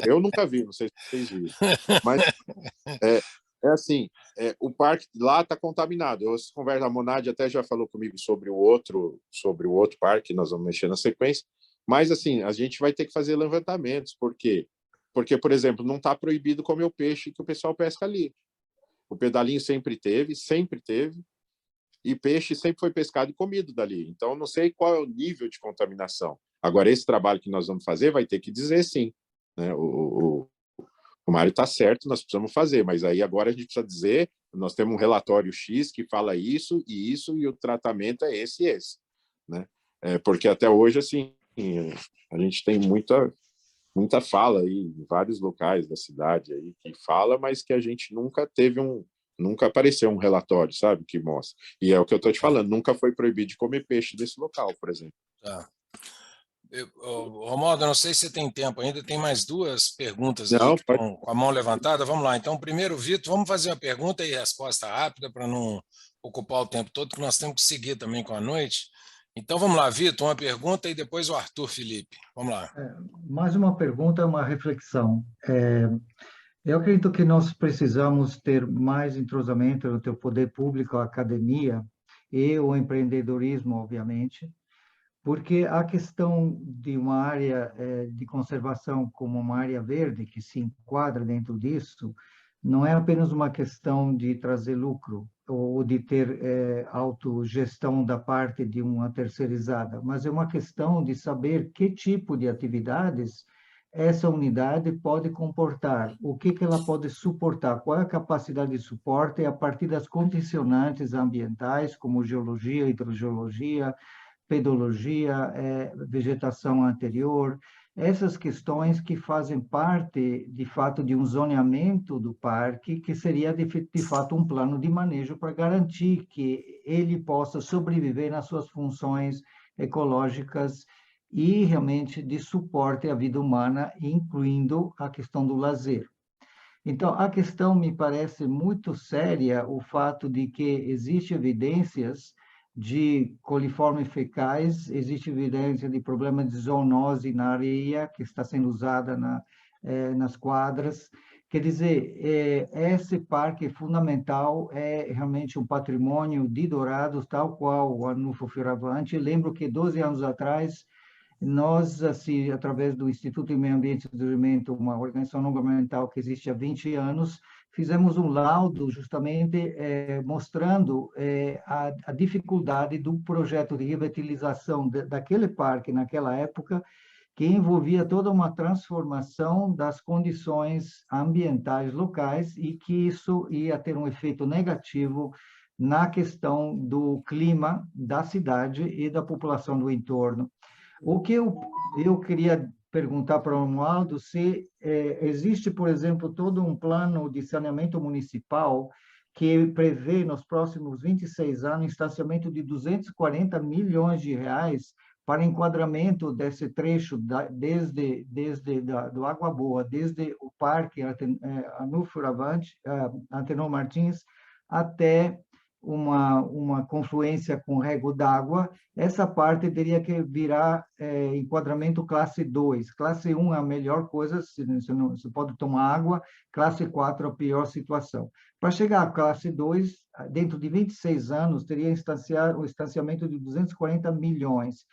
eu nunca vi, não sei se vocês viram, mas assim, o parque lá está contaminado. Eu converso, a Monad até já falou comigo sobre o outro parque, nós vamos mexer na sequência, mas assim, a gente vai ter que fazer levantamentos, por quê? Porque, por exemplo, não está proibido comer o peixe que o pessoal pesca ali. O pedalinho sempre teve, e peixe sempre foi pescado e comido dali. Então, não sei qual é o nível de contaminação. Agora, esse trabalho que nós vamos fazer vai ter que dizer sim, né? o Mário está certo, nós precisamos fazer, mas aí agora a gente precisa dizer, nós temos um relatório X que fala isso, e o tratamento é esse e esse, né? Porque até hoje, assim, a gente tem muita fala aí em vários locais da cidade aí que fala, mas que a gente nunca apareceu um relatório, sabe, que mostra. E é o que eu estou te falando, nunca foi proibido de comer peixe nesse local, por exemplo. Tá. Romualdo, não sei se você tem tempo ainda, tem mais duas perguntas não, aqui com a mão levantada. Vamos lá. Então, primeiro, Vitor, vamos fazer uma pergunta e resposta rápida para não ocupar o tempo todo, que nós temos que seguir também com a noite. Então, vamos lá, Vitor, uma pergunta e depois o Arthur Felipe. Vamos lá. Mais uma pergunta, uma reflexão. Eu acredito que nós precisamos ter mais entrosamento entre o poder público, a academia e o empreendedorismo, obviamente, porque a questão de uma área de conservação como uma área verde, que se enquadra dentro disso, não é apenas uma questão de trazer lucro ou de ter autogestão da parte de uma terceirizada, mas é uma questão de saber que tipo de atividades essa unidade pode comportar, o que ela pode suportar, qual é a capacidade de suporte a partir das condicionantes ambientais, como geologia, hidrogeologia, pedologia, vegetação anterior, essas questões que fazem parte, de fato, de um zoneamento do parque, que seria, de fato, um plano de manejo para garantir que ele possa sobreviver nas suas funções ecológicas e, realmente, de suporte à vida humana, incluindo a questão do lazer. Então, a questão me parece muito séria, o fato de que existem evidências de coliformes fecais, existe evidência de problema de zoonose na areia, que está sendo usada nas quadras. Quer dizer, esse parque fundamental é realmente um patrimônio de Dourados, tal qual o Arnulfo Fioravante. Lembro que 12 anos atrás, nós, assim, através do Instituto de Meio Ambiente e Desenvolvimento, uma organização não governamental que existe há 20 anos, fizemos um laudo justamente mostrando a dificuldade do projeto de revitalização daquele parque naquela época, que envolvia toda uma transformação das condições ambientais locais e que isso ia ter um efeito negativo na questão do clima da cidade e da população do entorno. O que eu queria perguntar para o Romualdo se existe, por exemplo, todo um plano de saneamento municipal que prevê, nos próximos 26 anos, instanciamento de 240 milhões de reais para enquadramento desse trecho, desde do Água Boa, desde o Parque Arnulfo Fioravante, Antenor Martins, até uma confluência com rego d'água. Essa parte teria que virar enquadramento classe 2. Classe 1 é a melhor coisa, você pode tomar água, classe 4 é a pior situação. Para chegar à classe 2, dentro de 26 anos, teria o instanciamento de 240 milhões.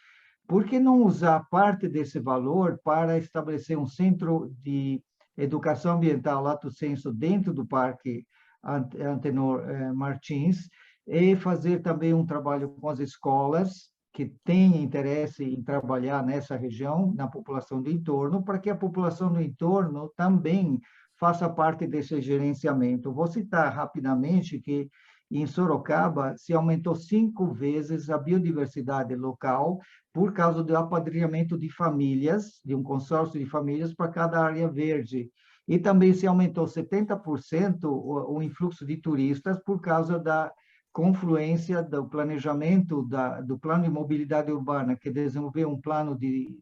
Por que não usar parte desse valor para estabelecer um centro de educação ambiental, lato sensu, dentro do Parque Antenor Martins, e fazer também um trabalho com as escolas que têm interesse em trabalhar nessa região, na população do entorno, para que a população do entorno também faça parte desse gerenciamento. Vou citar rapidamente que em Sorocaba se aumentou 5 vezes a biodiversidade local por causa do apadrinhamento de famílias, de um consórcio de famílias para cada área verde. E também se aumentou 70% o influxo de turistas por causa da confluência do planejamento do plano de mobilidade urbana, que desenvolveu um plano de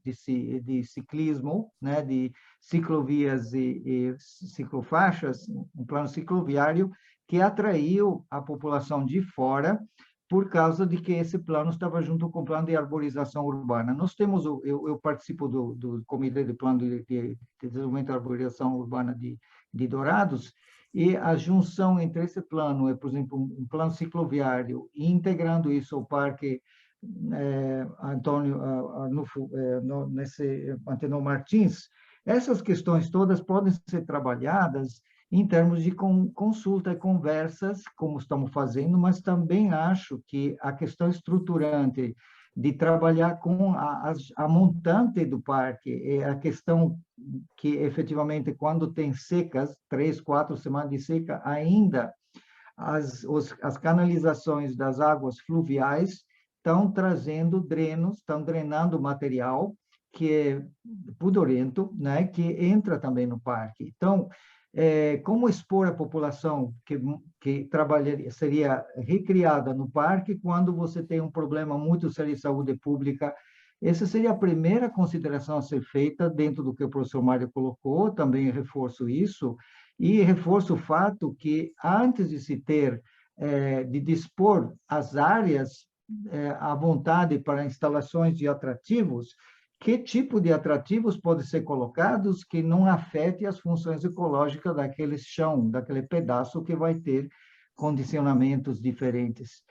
ciclismo, né, de ciclovias e ciclofaixas, um plano cicloviário que atraiu a população de fora por causa de que esse plano estava junto com o plano de arborização urbana. Nós temos, eu participo do Comitê de Plano de Desenvolvimento da Arborização Urbana de Dourados, e a junção entre esse plano, por exemplo, um plano cicloviário, e integrando isso ao Parque Arnulfo, nesse Antenor Martins, essas questões todas podem ser trabalhadas em termos de consulta e conversas, como estamos fazendo, mas também acho que a questão estruturante de trabalhar com a montante do parque, a questão que, efetivamente, quando tem secas, 3, 4 semanas de seca, ainda as canalizações das águas fluviais estão trazendo drenos, estão drenando material que é pudorento, né, que entra também no parque. Então, como expor a população que trabalharia, seria recriada no parque quando você tem um problema muito sério de saúde pública? Essa seria a primeira consideração a ser feita dentro do que o professor Mário colocou, também reforço isso, e reforço o fato que, antes de se ter, de dispor as áreas à vontade para instalações de atrativos, que tipo de atrativos podem ser colocados que não afete as funções ecológicas daquele chão, daquele pedaço que vai ter condicionamentos diferentes.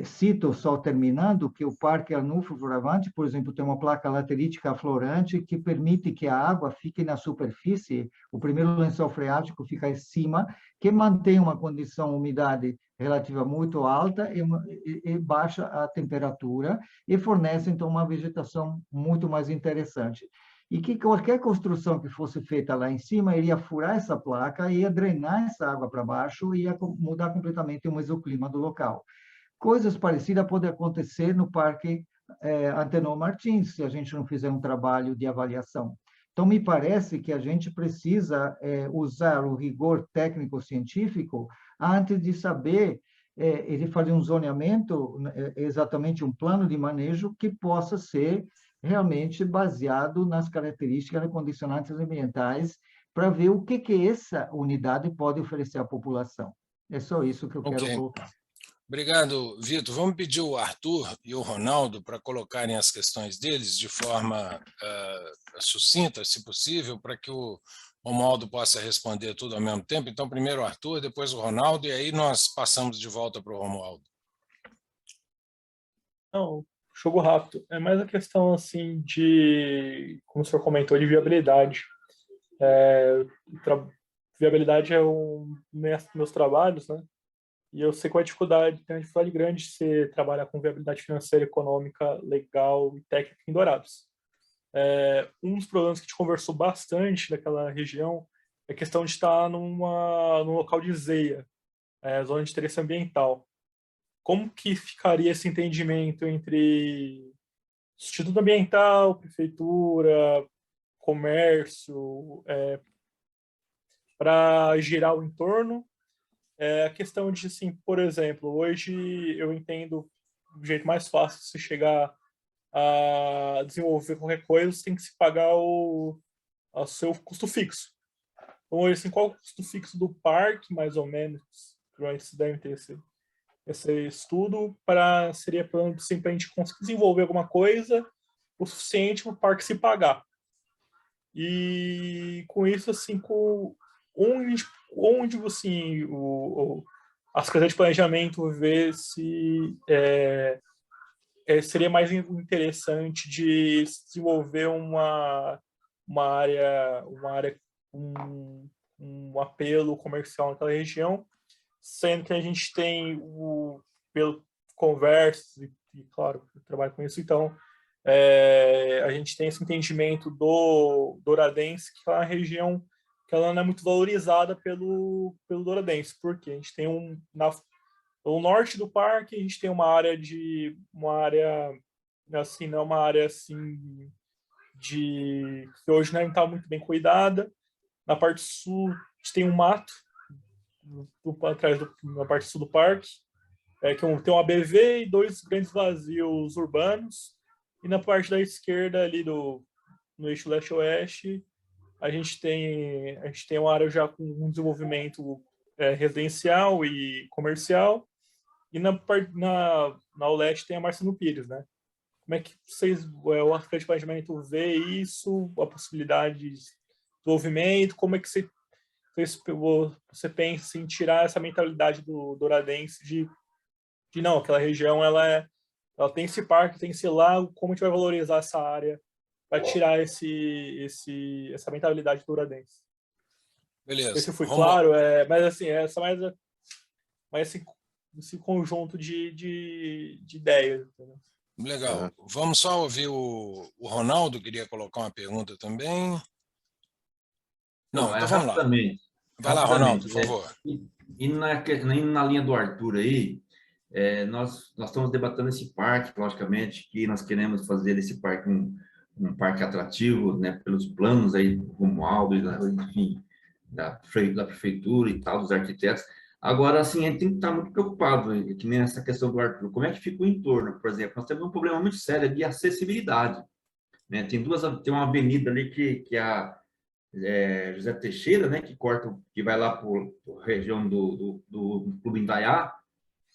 Cito, só terminando, que o Parque Arnulfo Fioravante, por exemplo, tem uma placa laterítica aflorante que permite que a água fique na superfície, o primeiro lençol freático fica em cima, que mantém uma condição de umidade relativa muito alta e baixa a temperatura, e fornece, então, uma vegetação muito mais interessante. E que qualquer construção que fosse feita lá em cima iria furar essa placa, ia drenar essa água para baixo e ia mudar completamente o mesoclima do local. Coisas parecidas podem acontecer no Parque Antenor Martins, se a gente não fizer um trabalho de avaliação. Então, me parece que a gente precisa usar o rigor técnico-científico antes de saber ele fazer um zoneamento, exatamente um plano de manejo que possa ser realmente baseado nas características e condicionantes ambientais, para ver o que essa unidade pode oferecer à população. É só isso que eu quero colocar. Obrigado, Vitor. Vamos pedir o Arthur e o Ronaldo para colocarem as questões deles de forma sucinta, se possível, para que o Romualdo possa responder tudo ao mesmo tempo. Então, primeiro o Arthur, depois o Ronaldo, e aí nós passamos de volta para o Romualdo. Não, jogo rápido. É mais a questão, assim, de, como o senhor comentou, de viabilidade. Viabilidade é um dos meus trabalhos, né? E eu sei qual é a dificuldade, tem uma dificuldade grande de você trabalhar com viabilidade financeira, econômica, legal e técnica em Dourados. Um dos problemas que a gente conversou bastante naquela região é a questão de estar num local de ZEIA, zona de interesse ambiental. Como que ficaria esse entendimento entre Instituto Ambiental, Prefeitura, Comércio, para girar o entorno? A questão de, assim, por exemplo, hoje eu entendo o jeito mais fácil de se chegar a desenvolver qualquer coisa, você tem que se pagar o seu custo fixo. Então, hoje, assim, qual é o custo fixo do parque, mais ou menos? Provavelmente se deve ter esse estudo, seria para assim, a gente conseguir desenvolver alguma coisa o suficiente para o parque se pagar. E com isso, assim, onde assim, a Secretaria de Planejamento vê se seria mais interessante de desenvolver uma área um apelo comercial naquela região, sendo que a gente tem pelo conversas e claro, eu trabalho com isso, então a gente tem esse entendimento do douradense, que é uma região que ela não é muito valorizada pelo douradense, porque a gente tem no norte do parque a gente tem uma área assim, não é uma área assim que hoje não está muito bem cuidada. Na parte sul a gente tem um mato atrás na parte sul do parque, que tem uma ABV e 2 grandes vazios urbanos, e na parte da esquerda ali no eixo leste-oeste a gente tem uma área já com um desenvolvimento residencial e comercial, e na oeste tem a Marciano Pires, né? Como é que vocês, o Secretaria de Planejamento vê isso, a possibilidade de desenvolvimento, como é que você pensa em tirar essa mentalidade do douradense de não, aquela região ela tem esse parque, tem esse lago, como a gente vai valorizar essa área para tirar essa mentalidade douradense? Beleza. Esse foi claro, mas assim, mais esse conjunto de ideias. Entendeu? Legal. Vamos só ouvir o Ronaldo, queria colocar uma pergunta também. Não, então vamos lá. Vai lá, Ronaldo, por favor. E na linha do Arthur aí, nós estamos debatendo esse parque, logicamente, que nós queremos fazer desse parque um parque atrativo, né, pelos planos aí do Romualdo, enfim, da prefeitura e tal, dos arquitetos. Agora, assim, a gente tem que estar muito preocupado, que nem essa questão do Arthur. Como é que fica o entorno, por exemplo? Nós temos um problema muito sério de acessibilidade, né? Tem uma avenida ali que é a José Teixeira, né, que vai lá para a região do Clube Indaiá,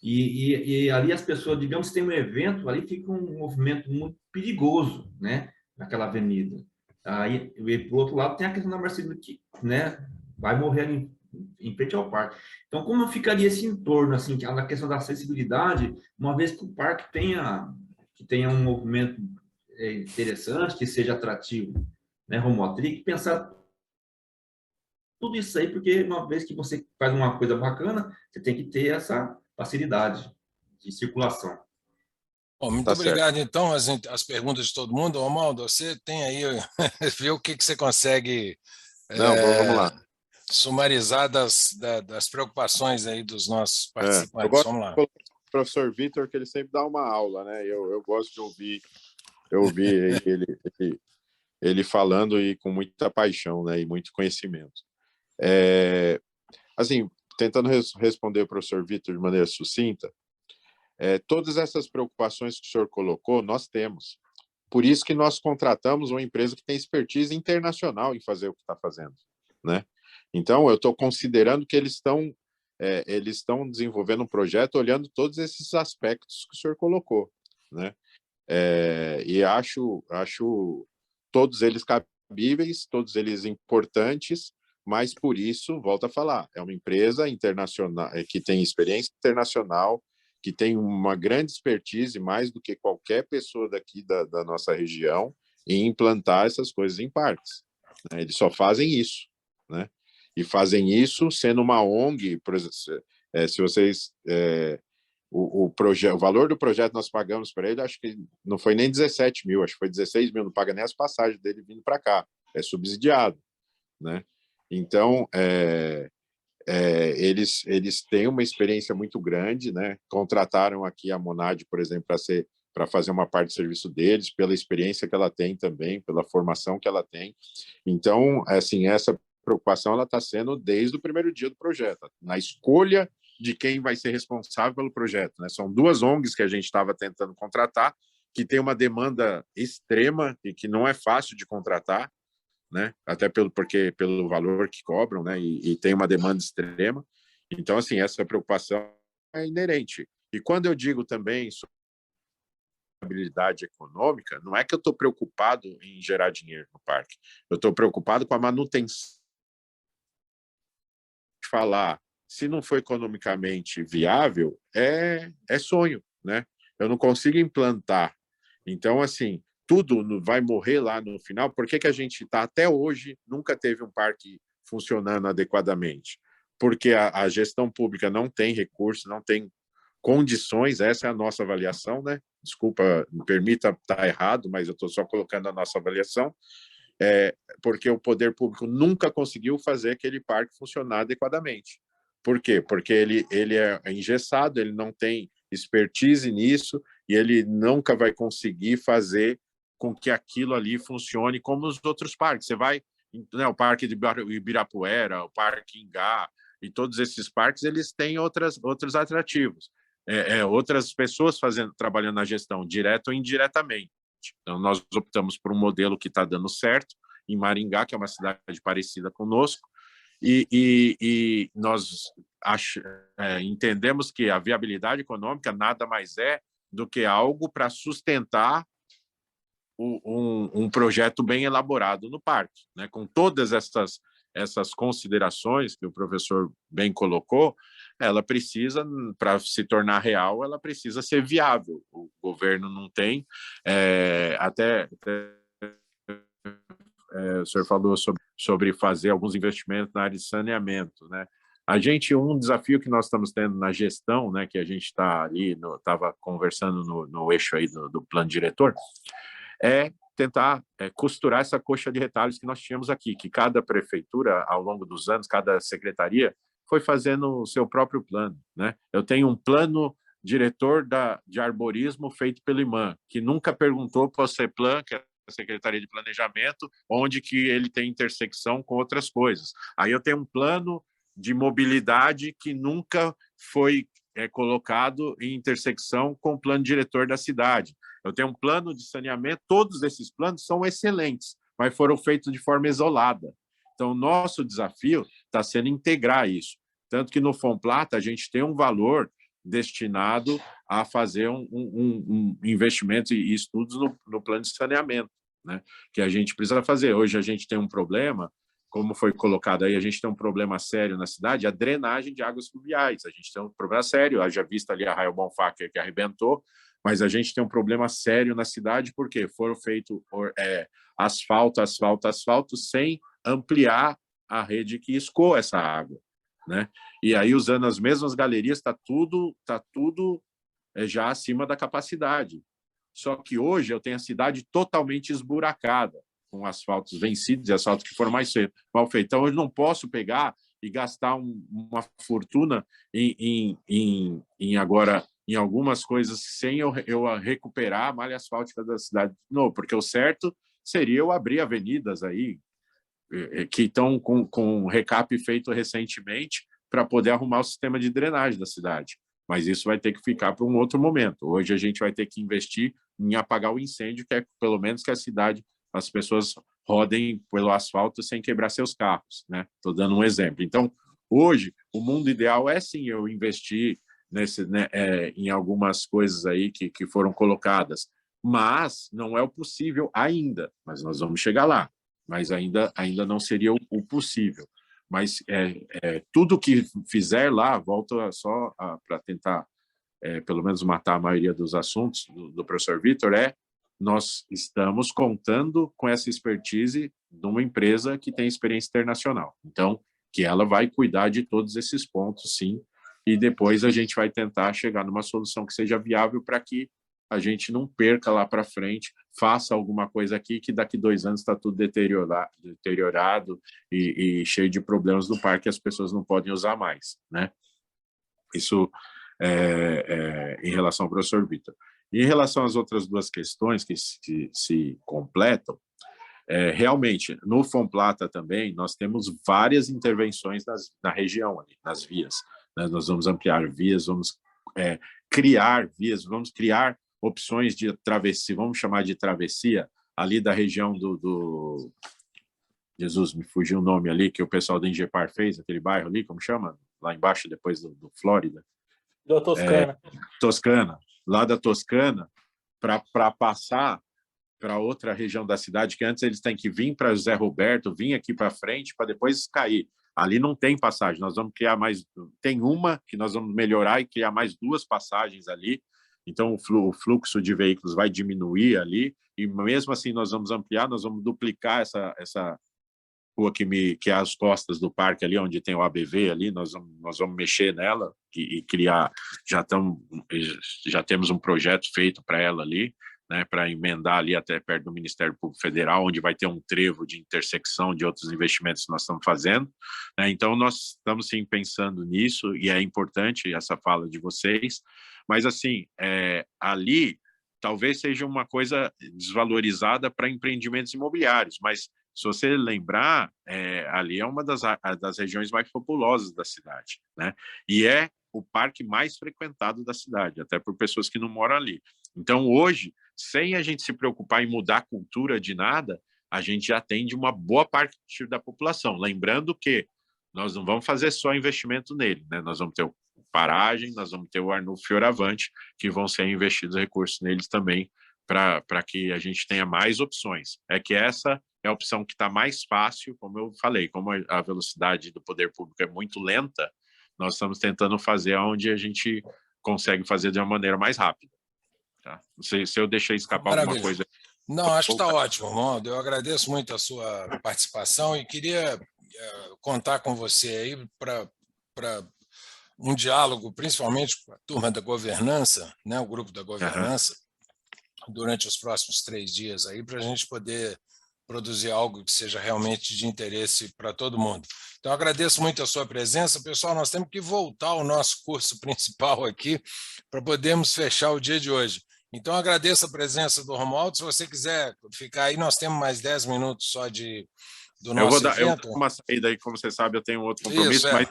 e ali as pessoas, digamos, que tem um evento, ali fica um movimento muito perigoso, né, naquela avenida. Aí, e por outro lado, tem a questão da Marcelina, que, né, vai morrer ali em frente ao parque. Então, como ficaria esse entorno, assim, na questão da acessibilidade, uma vez que o parque tenha um movimento interessante, que seja atrativo, né, Romualdo? Teria que pensar tudo isso aí, porque uma vez que você faz uma coisa bacana, você tem que ter essa facilidade de circulação. Bom, muito obrigado, então, as perguntas de todo mundo. Romualdo, você tem aí, vê o que você consegue vamos lá. Sumarizar das preocupações aí dos nossos participantes. Vamos lá. O professor Vitor, que ele sempre dá uma aula, né? Eu gosto de ouvir ele falando e com muita paixão, né? E muito conhecimento. Assim, tentando responder o professor Vitor de maneira sucinta, todas essas preocupações que o senhor colocou, nós temos. Por isso que nós contratamos uma empresa que tem expertise internacional em fazer o que está fazendo, né? Então, eu estou considerando que eles estão desenvolvendo um projeto olhando todos esses aspectos que o senhor colocou, né? E acho todos eles cabíveis, todos eles importantes, mas por isso, volto a falar, é uma empresa internacional que tem experiência internacional, que tem uma grande expertise, mais do que qualquer pessoa daqui da nossa região, em implantar essas coisas em parques, né? Eles só fazem isso, né? E fazem isso sendo uma ONG, por exemplo, se vocês... O valor do projeto nós pagamos para ele, acho que não foi nem 17 mil, acho que foi 16 mil, não paga nem as passagens dele vindo para cá, é subsidiado, né? Então, eles têm uma experiência muito grande, né? Contrataram aqui a Monad, por exemplo, para fazer uma parte do serviço deles, pela experiência que ela tem também, pela formação que ela tem. Então, assim, essa preocupação ela está sendo desde o primeiro dia do projeto, na escolha de quem vai ser responsável pelo projeto, né? São duas ONGs que a gente estava tentando contratar, que tem uma demanda extrema e que não é fácil de contratar, né? Até pelo valor que cobram, né? E tem uma demanda extrema. Então, assim, essa preocupação é inerente. E quando eu digo também sobre habilidade econômica, não é que eu estou preocupado em gerar dinheiro no parque. Eu estou preocupado com a manutenção. Falar, se não for economicamente viável, é sonho, né? Eu não consigo implantar. Então, assim, tudo vai morrer lá no final. Por que a gente está, até hoje, nunca teve um parque funcionando adequadamente? Porque a gestão pública não tem recursos, não tem condições, essa é a nossa avaliação, né? Desculpa, me permita estar errado, mas eu estou só colocando a nossa avaliação, porque o poder público nunca conseguiu fazer aquele parque funcionar adequadamente. Por quê? Porque ele é engessado, ele não tem expertise nisso e ele nunca vai conseguir fazer com que aquilo ali funcione como os outros parques. Você vai, né, o Parque de Ibirapuera, o Parque Ingá, e todos esses parques, eles têm outros atrativos. Outras pessoas trabalhando na gestão, direto ou indiretamente. Então, nós optamos por um modelo que está dando certo, em Maringá, que é uma cidade parecida conosco, e nós entendemos que a viabilidade econômica nada mais é do que algo para sustentar um projeto bem elaborado no parque, né? Com todas essas considerações que o professor bem colocou, ela precisa, para se tornar real, ela precisa ser viável. O governo não tem, o senhor falou sobre fazer alguns investimentos na área de saneamento, né? Um desafio que nós estamos tendo na gestão, né, que a gente está ali, estava conversando no eixo aí do plano diretor, é tentar costurar essa coxa de retalhos que nós tínhamos aqui, que cada prefeitura, ao longo dos anos, cada secretaria, foi fazendo o seu próprio plano, né? Eu tenho um plano diretor de arborismo feito pelo IMAN, que nunca perguntou para o CEPLAN, que é a Secretaria de Planejamento, onde que ele tem intersecção com outras coisas. Aí eu tenho um plano de mobilidade que nunca foi colocado em intersecção com o plano diretor da cidade. Eu tenho um plano de saneamento, todos esses planos são excelentes, mas foram feitos de forma isolada. Então, o nosso desafio está sendo integrar isso. Tanto que no Fomplata a gente tem um valor destinado a fazer um investimento e estudos no plano de saneamento, né? Que a gente precisa fazer. Hoje a gente tem um problema, como foi colocado aí, a gente tem um problema sério na cidade, a drenagem de águas fluviais. A gente tem um problema sério, haja vista ali a Arraial Bonfá que arrebentou, mas a gente tem um problema sério na cidade porque foram feitos asfalto, sem ampliar a rede que escoa essa água, né? E aí, usando as mesmas galerias, está tudo já acima da capacidade. Só que hoje eu tenho a cidade totalmente esburacada, com asfaltos vencidos e asfaltos que foram mal feitos. Então, eu não posso pegar e gastar uma fortuna em algumas coisas sem eu recuperar a malha asfáltica da cidade. Não, porque o certo seria eu abrir avenidas aí que estão com recap feito recentemente para poder arrumar o sistema de drenagem da cidade. Mas isso vai ter que ficar para um outro momento. Hoje a gente vai ter que investir em apagar o incêndio, que é pelo menos que a cidade, as pessoas rodem pelo asfalto sem quebrar seus carros, né? Estou dando um exemplo. Então, hoje, o mundo ideal é sim eu investir em algumas coisas aí que foram colocadas, mas não é o possível ainda, mas nós vamos chegar lá, mas ainda não seria o possível. Mas tudo que fizer lá, volto só para tentar, pelo menos, matar a maioria dos assuntos do professor Vitor, nós estamos contando com essa expertise de uma empresa que tem experiência internacional. Então, que ela vai cuidar de todos esses pontos, sim, e depois a gente vai tentar chegar numa solução que seja viável para que a gente não perca lá para frente, faça alguma coisa aqui que daqui 2 anos está tudo deteriorado e cheio de problemas no parque que as pessoas não podem usar mais, né? Isso em relação ao professor Vitor. Em relação às outras 2 questões que se completam, realmente, no Fomplata também, nós temos várias intervenções na região, ali, nas vias, né? Nós vamos ampliar vias, vamos criar vias, vamos criar opções de travessia, vamos chamar de travessia, ali da região do Jesus, me fugiu o nome ali, que o pessoal da Ingepar fez, aquele bairro ali, como chama? Lá embaixo, depois do Flórida. Da Toscana. Toscana. Lá da Toscana, para passar para outra região da cidade, que antes eles têm que vir para José Roberto, vir aqui para frente, para depois cair. Ali não tem passagem, nós vamos criar mais... Tem uma que nós vamos melhorar e criar mais 2 passagens ali. Então, o fluxo de veículos vai diminuir ali, e mesmo assim nós vamos ampliar, nós vamos duplicar essa rua que é as costas do parque ali, onde tem o ABV ali, nós vamos mexer nela e criar, já temos um projeto feito para ela ali, né, para emendar ali até perto do Ministério Público Federal, onde vai ter um trevo de intersecção de outros investimentos que nós estamos fazendo, né? Então, nós estamos, sim, pensando nisso, e é importante essa fala de vocês, mas, assim, ali talvez seja uma coisa desvalorizada para empreendimentos imobiliários, mas, se você lembrar, ali é uma das regiões mais populosas da cidade, né? E é o parque mais frequentado da cidade, até por pessoas que não moram ali. Então, hoje, sem a gente se preocupar em mudar a cultura de nada, a gente já atende uma boa parte da população. Lembrando que nós não vamos fazer só investimento nele, né? Nós vamos ter o Paragem, nós vamos ter o Arnulfo Fioravante, que vão ser investidos recursos neles também, para que a gente tenha mais opções. É que essa é a opção que está mais fácil, como eu falei, como a velocidade do poder público é muito lenta, nós estamos tentando fazer onde a gente consegue fazer de uma maneira mais rápida. Tá? Não sei se eu deixei escapar alguma coisa. Não, acho que está ótimo, Romualdo. Eu agradeço muito a sua participação e queria contar com você aí para um diálogo, principalmente com a turma da governança, né, o grupo da governança, durante os próximos 3 dias aí, para a gente poder produzir algo que seja realmente de interesse para todo mundo. Então, agradeço muito a sua presença. Pessoal, nós temos que voltar ao nosso curso principal aqui para podermos fechar o dia de hoje. Então, agradeço a presença do Romualdo. Se você quiser ficar aí, nós temos mais 10 minutos só do nosso evento. Eu vou uma saída aí, como você sabe, eu tenho outro compromisso, mas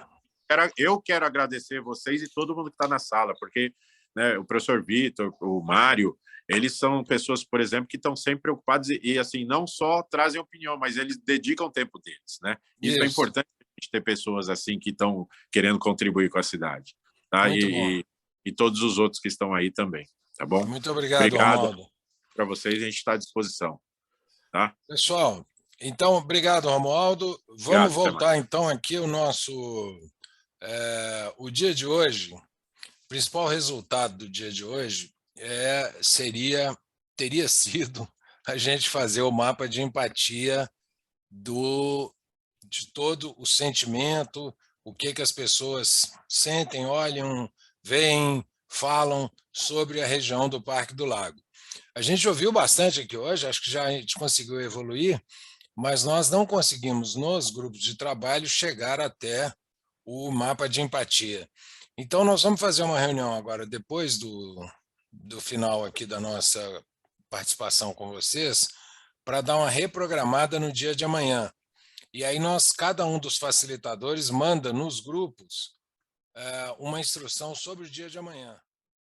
eu quero agradecer vocês e todo mundo que está na sala, porque, né, o professor Vitor, o Mário, eles são pessoas, por exemplo, que estão sempre preocupados e assim, não só trazem opinião, mas eles dedicam o tempo deles, né? Isso é importante, a gente ter pessoas assim que estão querendo contribuir com a cidade, tá? E todos os outros que estão aí também, tá bom? Muito obrigado, Romualdo. Para vocês, a gente está à disposição, tá? Pessoal, então, obrigado, Romualdo. Vamos voltar, então, aqui o nosso... o dia de hoje, o principal resultado do dia de hoje teria sido a gente fazer o mapa de empatia de todo o sentimento, o que as pessoas sentem, olham, veem, falam sobre a região do Parque do Lago. A gente ouviu bastante aqui hoje, acho que já a gente conseguiu evoluir, mas nós não conseguimos, nos grupos de trabalho, chegar até o mapa de empatia. Então, nós vamos fazer uma reunião agora, depois do final aqui da nossa participação com vocês, para dar uma reprogramada no dia de amanhã. E aí cada um dos facilitadores manda nos grupos uma instrução sobre o dia de amanhã.